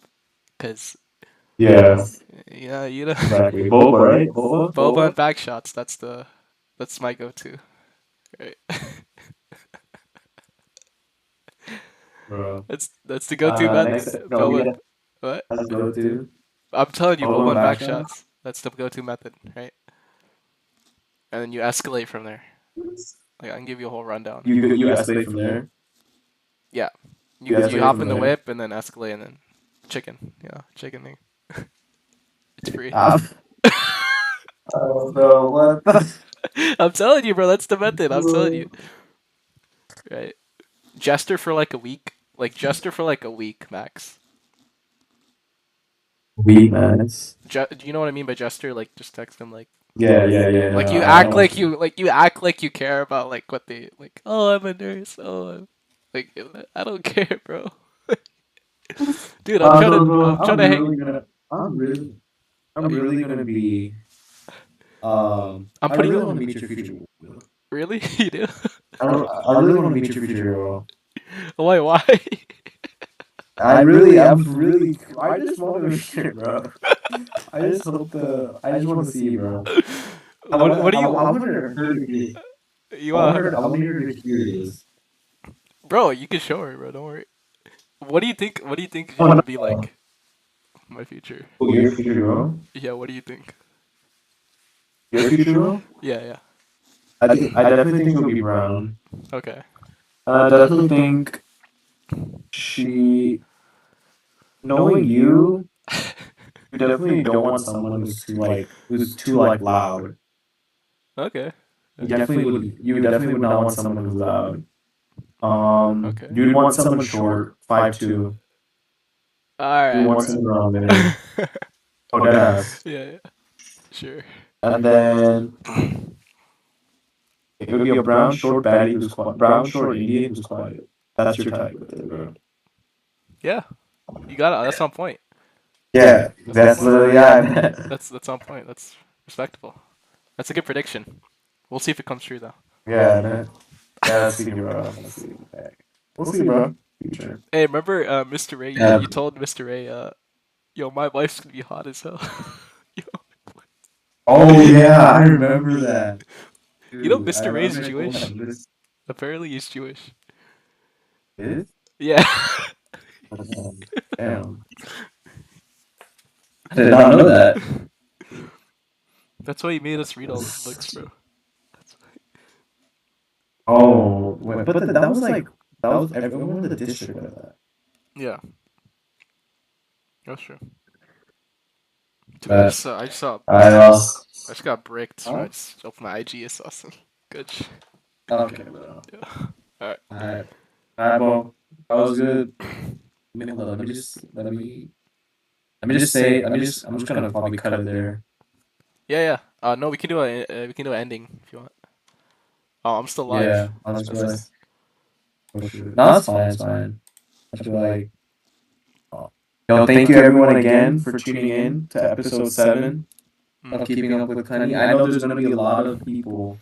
cause Yeah. yeah, you know, Exactly. Boba, right? Boba. boba Boba. and back shots. That's my go-to. Right. Bro. That's the go-to Next. method. No, we Boba. gotta What? let's go to I'm telling you, Boba boba and and back backshot. shots. That's the go-to method, right? And then you escalate from there. Like I can give you a whole rundown. You escalate from there. Yeah, You you escalate hop from in the there. whip and then escalate and then chicken. Yeah, chicken thing. It's free. Ah, oh no! What? I'm telling you, bro. That's the method. I'm telling you. Right. Jester for like a week. Like jester for like a week max. Wheat nuts. Do you know what I mean by jester? Like just text them Yeah. like No, you I act know. like you act like you care about like what they like. Oh, I'm a nurse. Oh, like I don't care, bro. Dude, No, bro. I'm trying to hang. I'm really, I'm really gonna be. I'm I putting really you want to on. meet your future. Will. Really? You do? I really want to meet your future girl. Why? Why? I just want to meet her, bro. I just want to see, bro. What do I you want her to be, you want? I want her to be curious. Bro, you can show her, bro. Don't worry. What do you think? What do you think she Oh, will be no. like? My future. Your future girl? Yeah. What do you think? Your future girl? Yeah. Yeah. I definitely think she'll be brown. Okay. I definitely think she, knowing you, you definitely don't want someone who's too like loud. Okay. Okay. You definitely would not want someone who's loud. Okay. You'd want someone short, 5'2". All You right, want bro. someone around there. Oh, dead ass. Yeah. Yeah. Sure. And then it would be a brown short baddie who's quiet, brown short Indian who's quiet. That's your type with it, bro. Yeah. You got it. That's on point. Yeah, That's on that's point. literally yeah. Man. That's on point. That's respectable. That's a good prediction. We'll see if it comes true though. Yeah, man. Yeah, let's see, bro. Let's see. We'll see, bro. Future. Hey, remember Mr. Ray? Yeah. You told Mr. Ray, yo, my wife's gonna be hot as hell. Yo, Oh yeah, I remember that. you know Dude, I Mr. Ray's remember I told Jewish. him this Apparently he's Jewish. is. Yeah. Damn. I did not know that. That's why he made us read all those books, bro. Oh, wait, but that was like that was everyone in the district with that. Yeah, that's true. Dude, But I just saw, I else. I just got bricked. So I Oh, just opened my IG. I saw some good. okay, bro. Yeah. All right. Alright, alright, bro. That was good. Hold on, let me just say, I'm just gonna probably cut it there. Yeah, yeah. No, we can do an ending if you want. Oh, I'm still live. Yeah, I'll just be That's like, oh, shoot. No, it's fine, it's fine. I'll just be like, oh. Yo, thank you everyone again for tuning in to episode 7 of Keeping Up with Cunny. I know there's gonna be a lot of people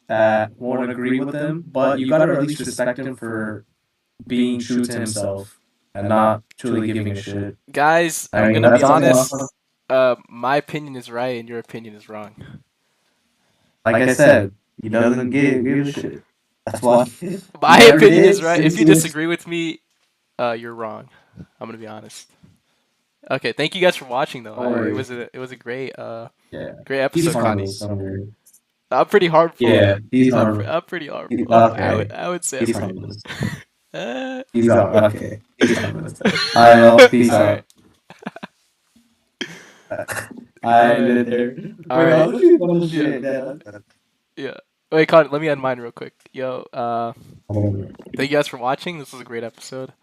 that won't agree with him, but you gotta at least respect him for being true to himself and not truly giving a shit. guys. I I'm mean, gonna that's be something honest. else. My opinion is right and your opinion is wrong. Like I said, he doesn't give a shit. That's why he My never opinion did is right. If since you he was. disagree with me, you're wrong. I'm gonna be honest. Okay, thank you guys for watching though. Don't worry. It was a great Yeah, great he's episode, Connie. harmless. Don't worry. I'm pretty harmful. Yeah, he's harmless. I'm pretty harmful. Okay, I would say I'm he's pretty. harmless. Uh, He's okay. He's harmless. All right, well, peace all right, out. I all ended right, it there. all Wait, I right. was actually fun Yeah, shit. Yeah. yeah. Wait, Connie, let me end mine real quick. Yo, That's- thank you guys for watching. This was a great episode.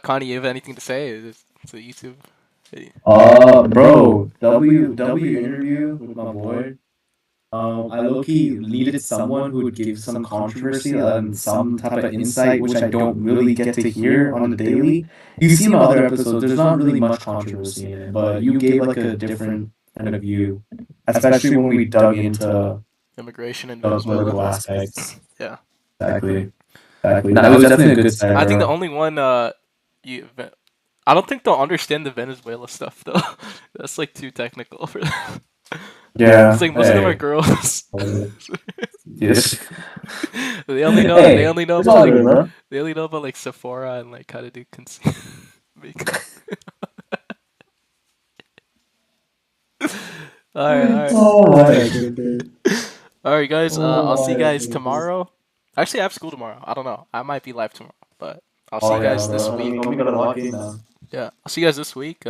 Connie, you have anything to say? It's a YouTube. Hey. Bro, W interview with my boy. I low-key needed someone who would give some controversy and some type of insight, which I don't really get to hear on the daily. You see my other episodes, there's not really much controversy in it, but you gave like a different point of view, especially when we dug into Immigration in the Venezuela. political aspects. Yeah. Exactly. Exactly. No, it was definitely a good side, I think the bro. only one you I don't think they'll understand the Venezuela stuff though. That's like too technical for them. It's Yeah. like most of them are Hey. girls. Yes. They Hey, only know it's about all like good, bro. Sephora and like how to do makeup. All right. Oh my goodness. All right, guys. Oh I'll see you my guys goodness. tomorrow. Actually, I have school tomorrow. I don't know. I might be live tomorrow, but I'll see Oh you yeah, guys this bro. week. We gotta lock in now. Yeah, I'll see you guys this week.